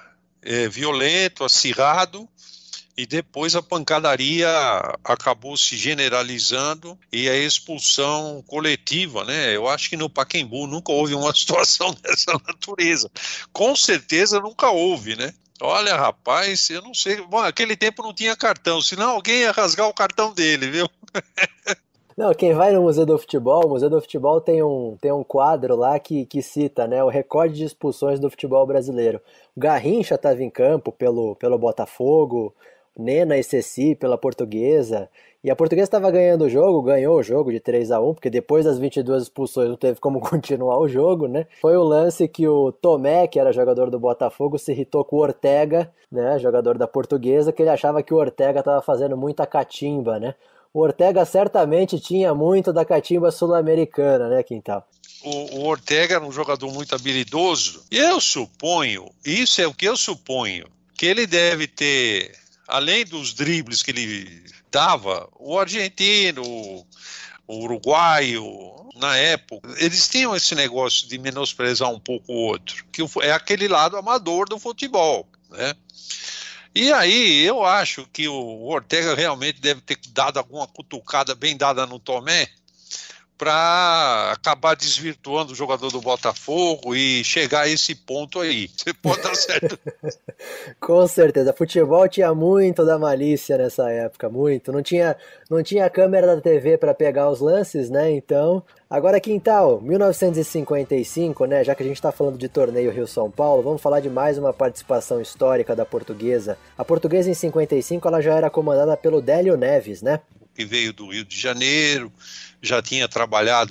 violento, acirrado, e depois a pancadaria acabou se generalizando e a expulsão coletiva, né? Eu acho que no Pacaembu nunca houve uma situação dessa natureza. Com certeza nunca houve, né? Olha, rapaz, eu não sei. Bom, naquele tempo não tinha cartão, senão alguém ia rasgar o cartão dele, viu? Não, quem vai no Museu do Futebol, o Museu do Futebol tem um quadro lá que cita, né, o recorde de expulsões do futebol brasileiro. O Garrincha estava em campo pelo Botafogo, Nena e Ceci pela Portuguesa, e a Portuguesa estava ganhando o jogo, ganhou o jogo de 3-1, porque depois das 22 expulsões não teve como continuar o jogo, né? Foi o lance que o Tomé, que era jogador do Botafogo, se irritou com o Ortega, né, jogador da Portuguesa, que ele achava que o Ortega estava fazendo muita catimba, né? O Ortega certamente tinha muito da catimba sul-americana, né, Quintal? O Ortega era um jogador muito habilidoso, e eu suponho, isso é o que eu suponho, que ele deve ter, além dos dribles que ele dava, o argentino, o uruguaio, na época, eles tinham esse negócio de menosprezar um pouco o outro, que é aquele lado amador do futebol, né? E aí eu acho que o Ortega realmente deve ter dado alguma cutucada bem dada no Tomé para acabar desvirtuando o jogador do Botafogo e chegar a esse ponto aí. Você pode dar certo. Com certeza. Futebol tinha muito da malícia nessa época, muito. Não tinha câmera da TV para pegar os lances, né? Então, agora, Quintal, 1955, né? Já que a gente está falando de torneio Rio-São Paulo, vamos falar de mais uma participação histórica da Portuguesa. A Portuguesa em 55 ela já era comandada pelo Délio Neves, né? que veio do Rio de Janeiro, já tinha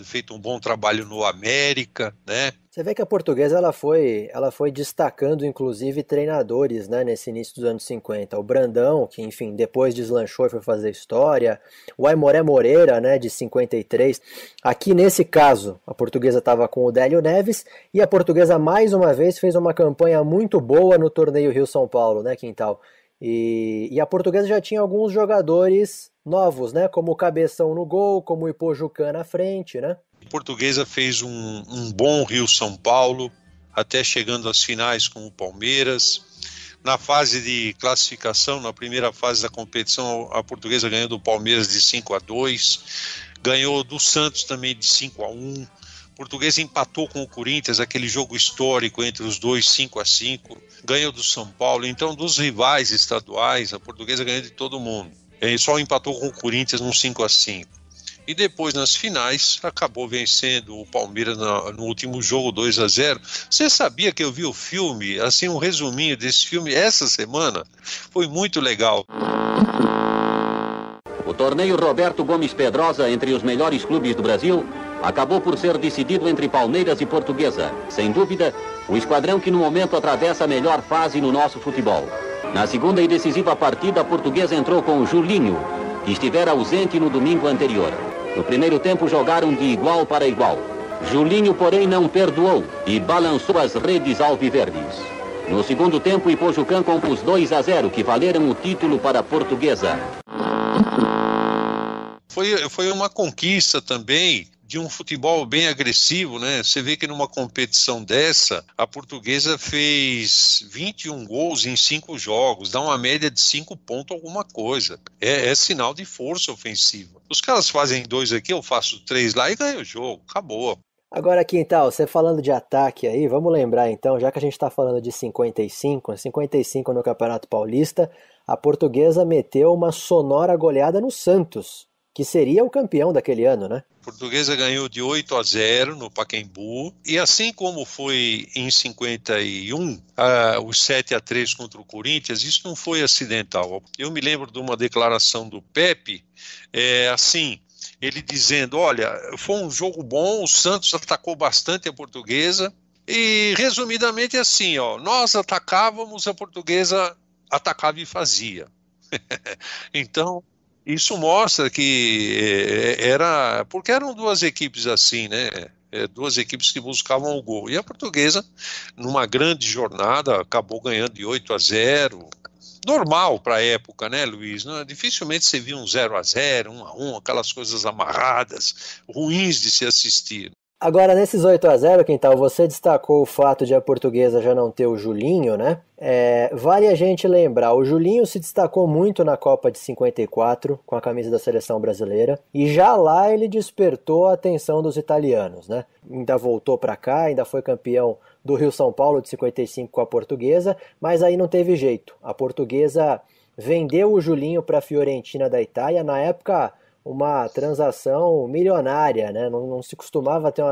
feito um bom trabalho no América, né? Você vê que a Portuguesa ela foi destacando, inclusive, treinadores, né, nesse início dos anos 50. O Brandão, que, enfim, depois deslanchou e foi fazer história. O Aimoré Moreira, né, de 53. Aqui, nesse caso, a Portuguesa estava com o Délio Neves e a Portuguesa, mais uma vez, fez uma campanha muito boa no torneio Rio-São Paulo, né, Quintal? E a Portuguesa já tinha alguns jogadores novos, né, como o Cabeção no gol, como o Ipojucan na frente, né? A Portuguesa fez um bom Rio-São Paulo, até chegando às finais com o Palmeiras. Na fase de classificação, na primeira fase da competição, a Portuguesa ganhou do Palmeiras de 5-2, ganhou do Santos também de 5-1. A Portuguesa empatou com o Corinthians, aquele jogo histórico entre os dois, 5-5, ganhou do São Paulo. Então, dos rivais estaduais, a Portuguesa ganhou de todo mundo. E só empatou com o Corinthians num 5-5. E depois, nas finais, acabou vencendo o Palmeiras no último jogo, 2-0. Você sabia que eu vi o filme, assim, um resuminho desse filme essa semana? Foi muito legal. O torneio Roberto Gomes Pedrosa, entre os melhores clubes do Brasil, acabou por ser decidido entre Palmeiras e Portuguesa. Sem dúvida, o esquadrão que no momento atravessa a melhor fase no nosso futebol. Na segunda e decisiva partida, a Portuguesa entrou com o Julinho, que estivera ausente no domingo anterior. No primeiro tempo jogaram de igual para igual. Julinho, porém, não perdoou e balançou as redes alviverdes. No segundo tempo, Ipojucan compôs 2-0, que valeram o título para a Portuguesa. Foi uma conquista também de um futebol bem agressivo, né? Você vê que numa competição dessa, a Portuguesa fez 21 gols em 5 jogos, dá uma média de 5 pontos alguma coisa. É sinal de força ofensiva. Os caras fazem 2 aqui, eu faço 3 lá e ganho o jogo, acabou. Agora, Quintal, você falando de ataque aí, vamos lembrar então, já que a gente está falando de 55 no Campeonato Paulista, a Portuguesa meteu uma sonora goleada no Santos, que seria o campeão daquele ano, né? A Portuguesa ganhou de 8-0 no Pacaembu, e assim como foi em 51, os 7-3 contra o Corinthians, isso não foi acidental. Eu me lembro de uma declaração do Pepe, assim, ele dizendo, olha, foi um jogo bom, o Santos atacou bastante a Portuguesa, e resumidamente assim, ó, nós atacávamos, a Portuguesa atacava e fazia. Então, isso mostra que porque eram duas equipes assim, né? Duas equipes que buscavam o gol. E a Portuguesa, numa grande jornada, acabou ganhando de 8-0. Normal para a época, né, Luiz? Dificilmente você via um 0-0, 1-1, aquelas coisas amarradas, ruins de se assistir. Agora, nesses 8-0, Quintal, você destacou o fato de a Portuguesa já não ter o Julinho, né? Vale a gente lembrar, o Julinho se destacou muito na Copa de 54, com a camisa da Seleção Brasileira, e já lá ele despertou a atenção dos italianos, né? Ainda voltou para cá, ainda foi campeão do Rio-São Paulo de 55 com a Portuguesa, mas aí não teve jeito. A Portuguesa vendeu o Julinho para a Fiorentina da Itália, na época uma transação milionária, né? Não se costumava ter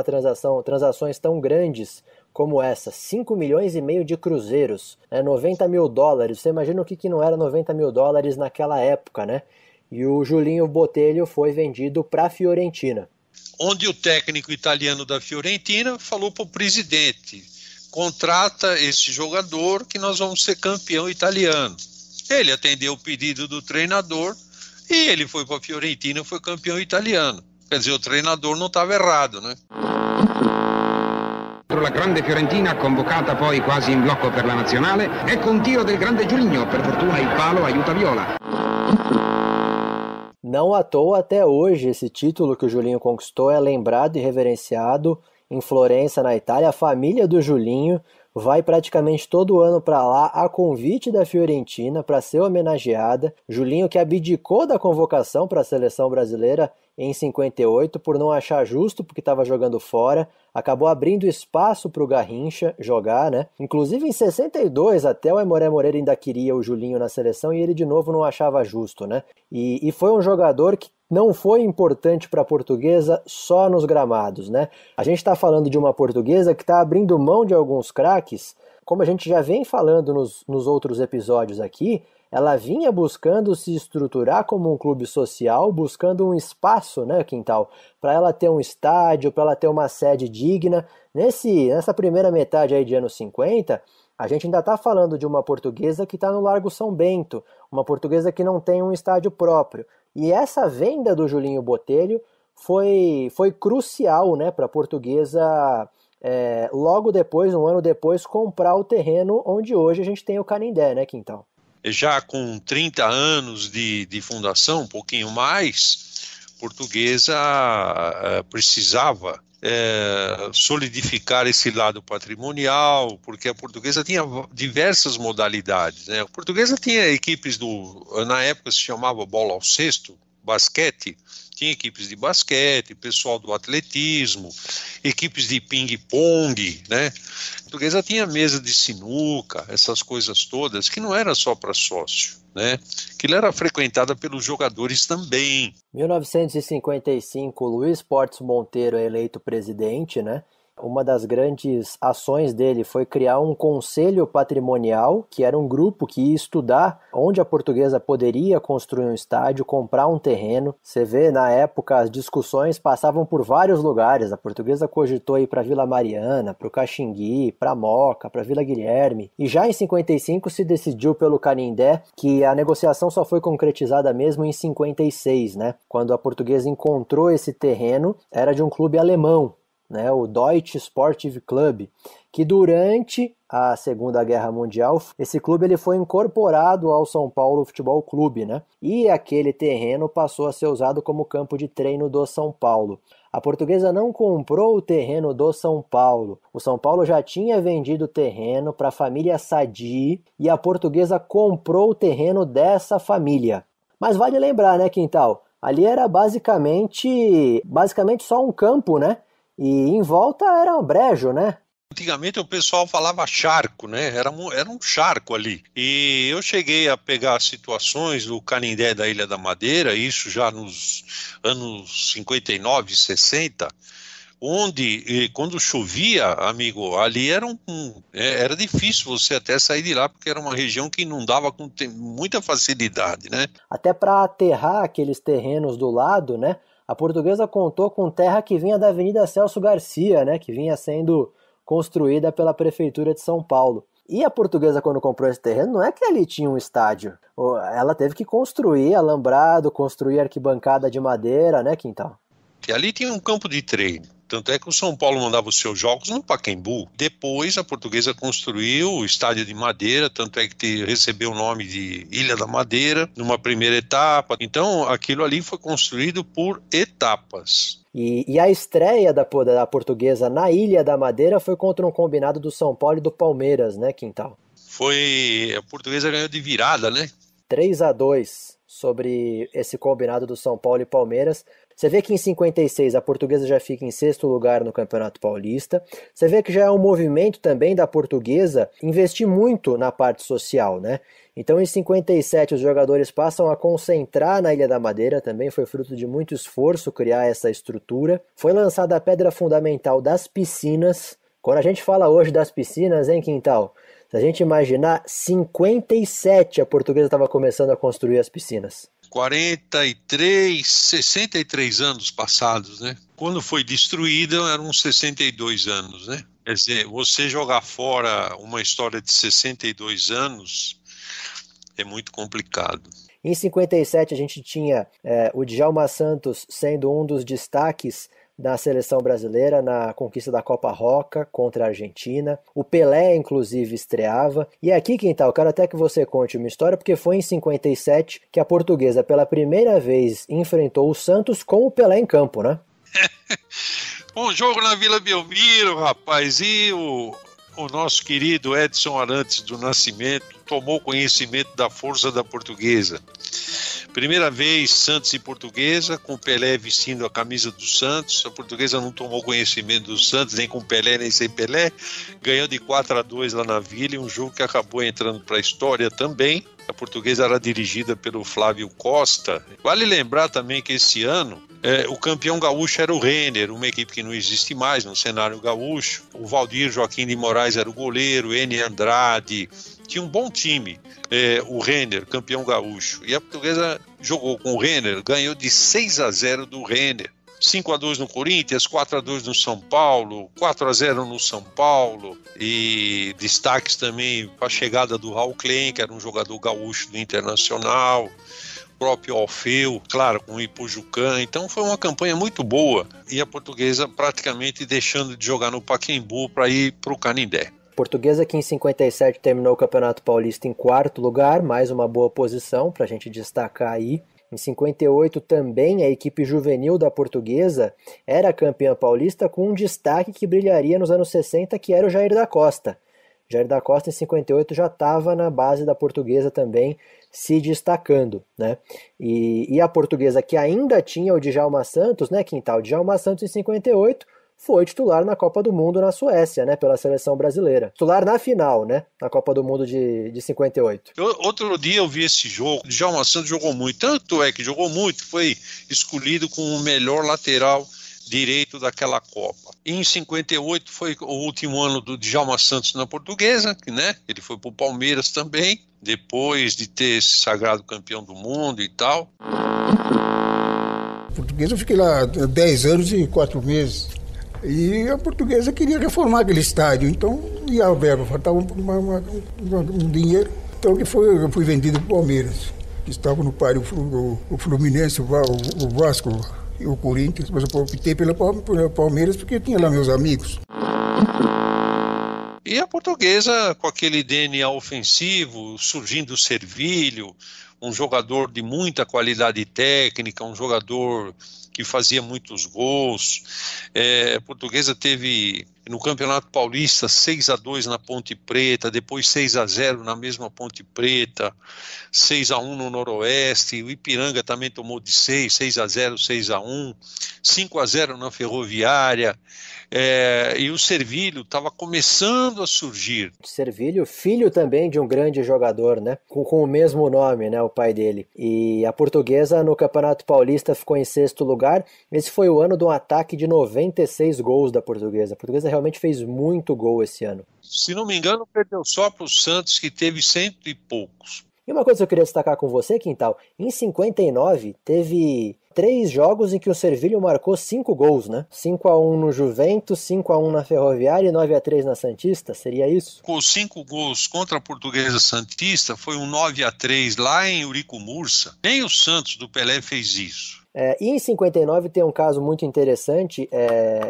transações tão grandes como essa, 5,5 milhões de cruzeiros, né? 90 mil dólares, você imagina o que não era 90 mil dólares naquela época, né? E o Julinho Botelho foi vendido para a Fiorentina. Onde o técnico italiano da Fiorentina falou para o presidente, contrata esse jogador que nós vamos ser campeão italiano. Ele atendeu o pedido do treinador, e ele foi para a Fiorentina e foi campeão italiano. Quer dizer, o treinador não estava errado, né? La grande Fiorentina, convocata poi quasi in blocco per la nazionale, ecco un tiro del grande Julinho, per fortuna il palo aiuta Viola. Não à toa, até hoje, esse título que o Julinho conquistou é lembrado e reverenciado em Florença, na Itália. A família do Julinho vai praticamente todo ano para lá a convite da Fiorentina para ser homenageada. Julinho, que abdicou da convocação para a seleção brasileira em 58 por não achar justo porque estava jogando fora, acabou abrindo espaço para o Garrincha jogar, né? Inclusive em 62 até o Aimoré Moreira ainda queria o Julinho na seleção e ele de novo não achava justo, né? E foi um jogador que não foi importante para a Portuguesa só nos gramados, né? A gente está falando de uma Portuguesa que está abrindo mão de alguns craques, como a gente já vem falando nos outros episódios aqui, ela vinha buscando se estruturar como um clube social, buscando um espaço, né, Quintal, para ela ter um estádio, para ela ter uma sede digna. Nessa primeira metade aí de anos 50, a gente ainda está falando de uma Portuguesa que está no Largo São Bento, uma Portuguesa que não tem um estádio próprio. E essa venda do Julinho Botelho foi crucial, né, para a Portuguesa, logo depois, um ano depois, comprar o terreno onde hoje a gente tem o Canindé, né, Quintal? Já com 30 anos de fundação, um pouquinho mais, Portuguesa precisava solidificar esse lado patrimonial, porque a Portuguesa tinha diversas modalidades, né? A Portuguesa tinha equipes na época se chamava bola ao cesto, basquete, tinha equipes de basquete, pessoal do atletismo, equipes de ping-pong, né? A Portuguesa tinha mesa de sinuca, essas coisas todas, que não era só para sócio, né? Aquilo era frequentada pelos jogadores também. 1955, Luiz Portes Monteiro é eleito presidente, né? Uma das grandes ações dele foi criar um conselho patrimonial, que era um grupo que ia estudar onde a Portuguesa poderia construir um estádio, comprar um terreno. Você vê, na época, as discussões passavam por vários lugares. A Portuguesa cogitou ir para Vila Mariana, para o Caxingui, para Moca, para Vila Guilherme. E já em 55 se decidiu pelo Canindé, que a negociação só foi concretizada mesmo em 56, né? Quando a Portuguesa encontrou esse terreno, era de um clube alemão, né, o Deutsche Sportive Club, que durante a Segunda Guerra Mundial, esse clube ele foi incorporado ao São Paulo Futebol Clube, né, e aquele terreno passou a ser usado como campo de treino do São Paulo. A Portuguesa não comprou o terreno do São Paulo. O São Paulo já tinha vendido o terreno para a família Sadi e a Portuguesa comprou o terreno dessa família. Mas vale lembrar, né, Quintal? Ali era basicamente só um campo, né? E em volta era um brejo, né? Antigamente o pessoal falava charco, né? Era um charco ali. E eu cheguei a pegar situações do Canindé da Ilha da Madeira, isso já nos anos 59, 60, onde quando chovia, amigo, ali era difícil você até sair de lá, porque era uma região que inundava com muita facilidade, né? Até para aterrar aqueles terrenos do lado, né? A Portuguesa contou com terra que vinha da Avenida Celso Garcia, né, que vinha sendo construída pela Prefeitura de São Paulo. E a Portuguesa, quando comprou esse terreno, não é que ali tinha um estádio. Ela teve que construir alambrado, construir arquibancada de madeira, né, Quintal? E ali tinha um campo de treino. Tanto é que o São Paulo mandava os seus jogos no Pacaembu. Depois a Portuguesa construiu o estádio de madeira, tanto é que recebeu o nome de Ilha da Madeira, numa primeira etapa. Então aquilo ali foi construído por etapas. E a estreia da Portuguesa na Ilha da Madeira foi contra um combinado do São Paulo e do Palmeiras, né, Quintal? A Portuguesa ganhou de virada, né? 3-2 sobre esse combinado do São Paulo e Palmeiras. Você vê que em 56 a Portuguesa já fica em 6º lugar no Campeonato Paulista. Você vê que já é um movimento também da Portuguesa investir muito na parte social, né? Então em 57 os jogadores passam a concentrar na Ilha da Madeira, também foi fruto de muito esforço criar essa estrutura. Foi lançada a pedra fundamental das piscinas. Quando a gente fala hoje das piscinas, hein, Quintal? Se a gente imaginar, 57 a Portuguesa estava começando a construir as piscinas. 63 anos passados, né? Quando foi destruída, eram 62 anos, né? Quer dizer, você jogar fora uma história de 62 anos é muito complicado. Em 57 a gente tinha o Djalma Santos sendo um dos destaques da seleção brasileira na conquista da Copa Roca contra a Argentina. O Pelé, inclusive, estreava. E aqui, Quintal, eu quero até que você conte uma história, porque foi em 57 que a Portuguesa, pela primeira vez, enfrentou o Santos com o Pelé em campo, né? Um jogo na Vila Belmiro, rapaz, e o nosso querido Edson Arantes do Nascimento tomou conhecimento da força da Portuguesa. Primeira vez Santos e Portuguesa, com o Pelé vestindo a camisa do Santos. A Portuguesa não tomou conhecimento do Santos, nem com Pelé, nem sem Pelé. Ganhou de 4-2 lá na Vila, um jogo que acabou entrando para a história também. A Portuguesa era dirigida pelo Flávio Costa. Vale lembrar também que esse ano o campeão gaúcho era o Renner, uma equipe que não existe mais no cenário gaúcho. O Valdir Joaquim de Moraes era o goleiro, N. Andrade, tinha um bom time, o Renner, campeão gaúcho. E a Portuguesa jogou com o Renner, ganhou de 6-0 do Renner. 5-2 no Corinthians, 4-2 no São Paulo, 4-0 no São Paulo, e destaques também para a chegada do Raul Klein, que era um jogador gaúcho do Internacional, o próprio Alfeu, claro, com o Ipujucan. Então foi uma campanha muito boa, e a Portuguesa praticamente deixando de jogar no Pacaembu para ir para o Canindé. Portuguesa que em 57 terminou o Campeonato Paulista em 4º lugar, mais uma boa posição para a gente destacar aí. Em 58 também a equipe juvenil da Portuguesa era campeã paulista, com um destaque que brilharia nos anos 60, que era o Jair da Costa. Jair da Costa em 58 já estava na base da Portuguesa também, se destacando, né? E a Portuguesa que ainda tinha o Djalma Santos, né, Quintal? O Djalma Santos em 58 foi titular na Copa do Mundo na Suécia, né, pela seleção brasileira. Titular na final, né, na Copa do Mundo de 58. Outro dia eu vi esse jogo, o Djalma Santos jogou muito, tanto é que jogou muito, foi escolhido como o melhor lateral direito daquela Copa. E em 58 foi o último ano do Djalma Santos na Portuguesa, né, ele foi para o Palmeiras também, depois de ter se sagrado campeão do mundo e tal. Portuguesa eu fiquei lá 10 anos e 4 meses. E a Portuguesa queria reformar aquele estádio, então ia a verba, faltava um dinheiro. Então eu fui vendido para o Palmeiras, que estava no páreo o Fluminense, o Vasco e o Corinthians, mas eu optei pela Palmeiras porque eu tinha lá meus amigos. E a Portuguesa, com aquele DNA ofensivo, surgindo o Servilho, um jogador de muita qualidade técnica, um jogador que fazia muitos gols. A Portuguesa teve no Campeonato Paulista 6-2 na Ponte Preta, depois 6-0 na mesma Ponte Preta, 6-1 no Noroeste, o Ipiranga também tomou de 6-0, 6-1, 5-0 na Ferroviária, e o Servilho estava começando a surgir. Servilho, filho também de um grande jogador, né? Com o mesmo nome, né? O pai dele. E a Portuguesa no Campeonato Paulista ficou em 6º lugar. Esse foi o ano de um ataque de 96 gols da Portuguesa. A Portuguesa realmente fez muito gol esse ano. Se não me engano, perdeu só para o Santos, que teve 100 e poucos. E uma coisa que eu queria destacar com você, Quintal, em 59 teve 3 jogos em que o Servilho marcou 5 gols, né? 5-1 no Juventus, 5-1 na Ferroviária e 9-3 na Santista, seria isso? Com 5 gols contra a Portuguesa Santista, foi um 9-3 lá em Eurico Mursa. Nem o Santos do Pelé fez isso. E em 59 tem um caso muito interessante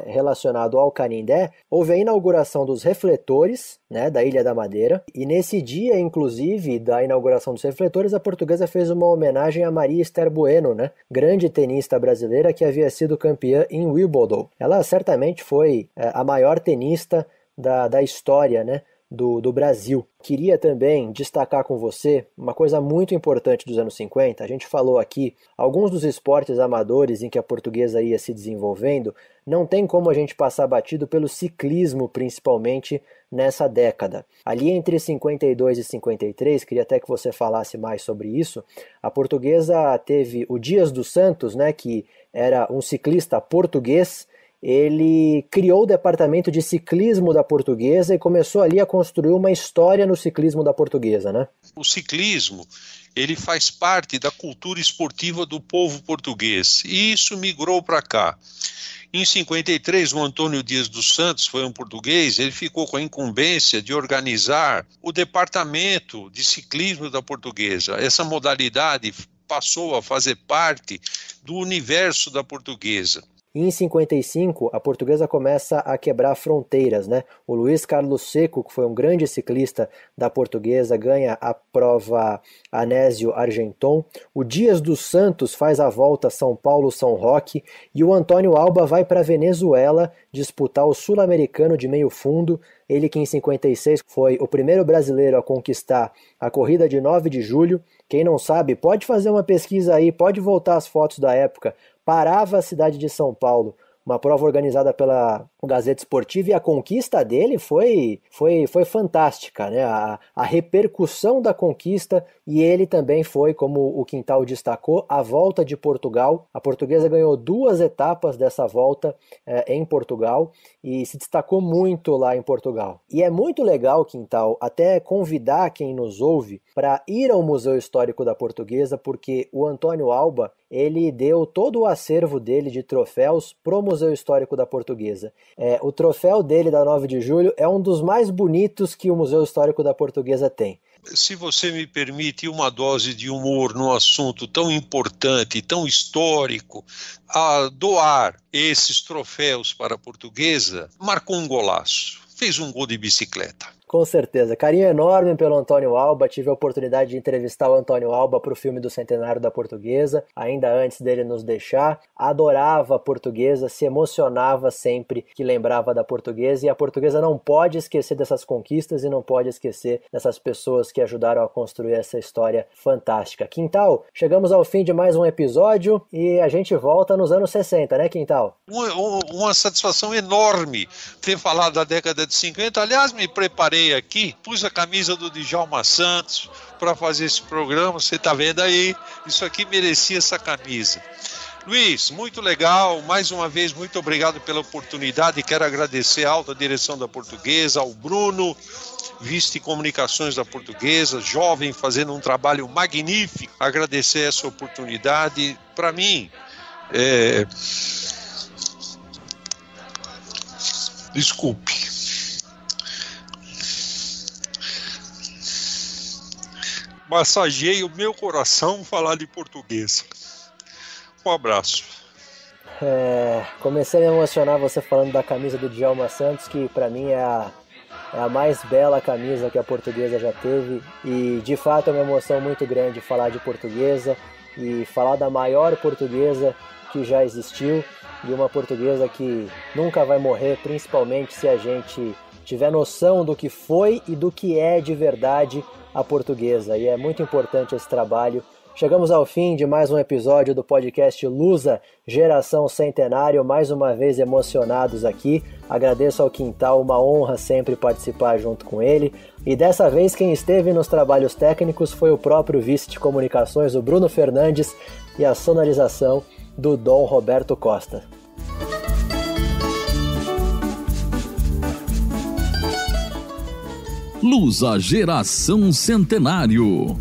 relacionado ao Canindé. Houve a inauguração dos refletores, né, da Ilha da Madeira, e nesse dia, inclusive, da inauguração dos refletores, a Portuguesa fez uma homenagem a Maria Esther Bueno, né, grande tenista brasileira que havia sido campeã em Wimbledon. Ela certamente foi a maior tenista da história, né, do Brasil. Queria também destacar com você uma coisa muito importante dos anos 50. A gente falou aqui, alguns dos esportes amadores em que a Portuguesa ia se desenvolvendo, não tem como a gente passar batido pelo ciclismo, principalmente nessa década. Ali entre 52 e 53, queria até que você falasse mais sobre isso, a Portuguesa teve o Dias dos Santos, né, que era um ciclista português. Ele criou o departamento de ciclismo da Portuguesa e começou ali a construir uma história no ciclismo da Portuguesa, né? O ciclismo, ele faz parte da cultura esportiva do povo português, e isso migrou para cá. Em 53, o Antônio Dias dos Santos foi um português, ele ficou com a incumbência de organizar o departamento de ciclismo da Portuguesa. Essa modalidade passou a fazer parte do universo da Portuguesa. E em 55, a Portuguesa começa a quebrar fronteiras, né? O Luiz Carlos Seco, que foi um grande ciclista da Portuguesa, ganha a prova Anésio Argenton. O Dias dos Santos faz a volta São Paulo-São Roque. E o Antônio Alba vai para a Venezuela disputar o Sul-Americano de meio fundo. Ele que em 56 foi o primeiro brasileiro a conquistar a corrida de 9 de julho. Quem não sabe, pode fazer uma pesquisa aí, pode voltar às fotos da época. Parava a cidade de São Paulo uma prova organizada pela Gazeta Esportiva, e a conquista dele foi fantástica, né? A repercussão da conquista, e ele também foi, como o Quintal destacou, a Volta de Portugal. A Portuguesa ganhou 2 etapas dessa volta em Portugal e se destacou muito lá em Portugal. E é muito legal, Quintal, até convidar quem nos ouve para ir ao Museu Histórico da Portuguesa, porque o Antônio Alba, ele deu todo o acervo dele de troféus pro Museu Histórico da Portuguesa. O troféu dele da 9 de julho é um dos mais bonitos que o Museu Histórico da Portuguesa tem. Se você me permite uma dose de humor num assunto tão importante, tão histórico, a doar esses troféus para a Portuguesa, marcou um golaço, fez um gol de bicicleta. Com certeza. Carinho enorme pelo Antônio Alba. Tive a oportunidade de entrevistar o Antônio Alba para o filme do Centenário da Portuguesa, ainda antes dele nos deixar. Adorava a Portuguesa, se emocionava sempre que lembrava da Portuguesa, e a Portuguesa não pode esquecer dessas conquistas e não pode esquecer dessas pessoas que ajudaram a construir essa história fantástica. Quintal, chegamos ao fim de mais um episódio e a gente volta nos anos 60, né, Quintal? Uma satisfação enorme ter falado da década de 50. Aliás, me preparei aqui, pus a camisa do Djalma Santos para fazer esse programa, você está vendo aí, isso aqui merecia essa camisa. Luiz, muito legal, mais uma vez, muito obrigado pela oportunidade, quero agradecer à alta direção da Portuguesa, ao Bruno, vice de comunicações da Portuguesa, jovem, fazendo um trabalho magnífico, agradecer essa oportunidade, para mim, desculpe. Massageei o meu coração falar de Portuguesa. Um abraço. Comecei a me emocionar você falando da camisa do Djalma Santos, que para mim é a mais bela camisa que a Portuguesa já teve, e de fato é uma emoção muito grande falar de Portuguesa e falar da maior Portuguesa que já existiu, e uma Portuguesa que nunca vai morrer, principalmente se a gente tiver noção do que foi e do que é de verdade a Portuguesa, e é muito importante esse trabalho. Chegamos ao fim de mais um episódio do podcast Lusa Geração Centenário, mais uma vez emocionados aqui. Agradeço ao Quintal, uma honra sempre participar junto com ele. E dessa vez quem esteve nos trabalhos técnicos foi o próprio vice de comunicações, o Bruno Fernandes, e a sonorização do Dom Roberto Costa. Lusa Geração Centenário.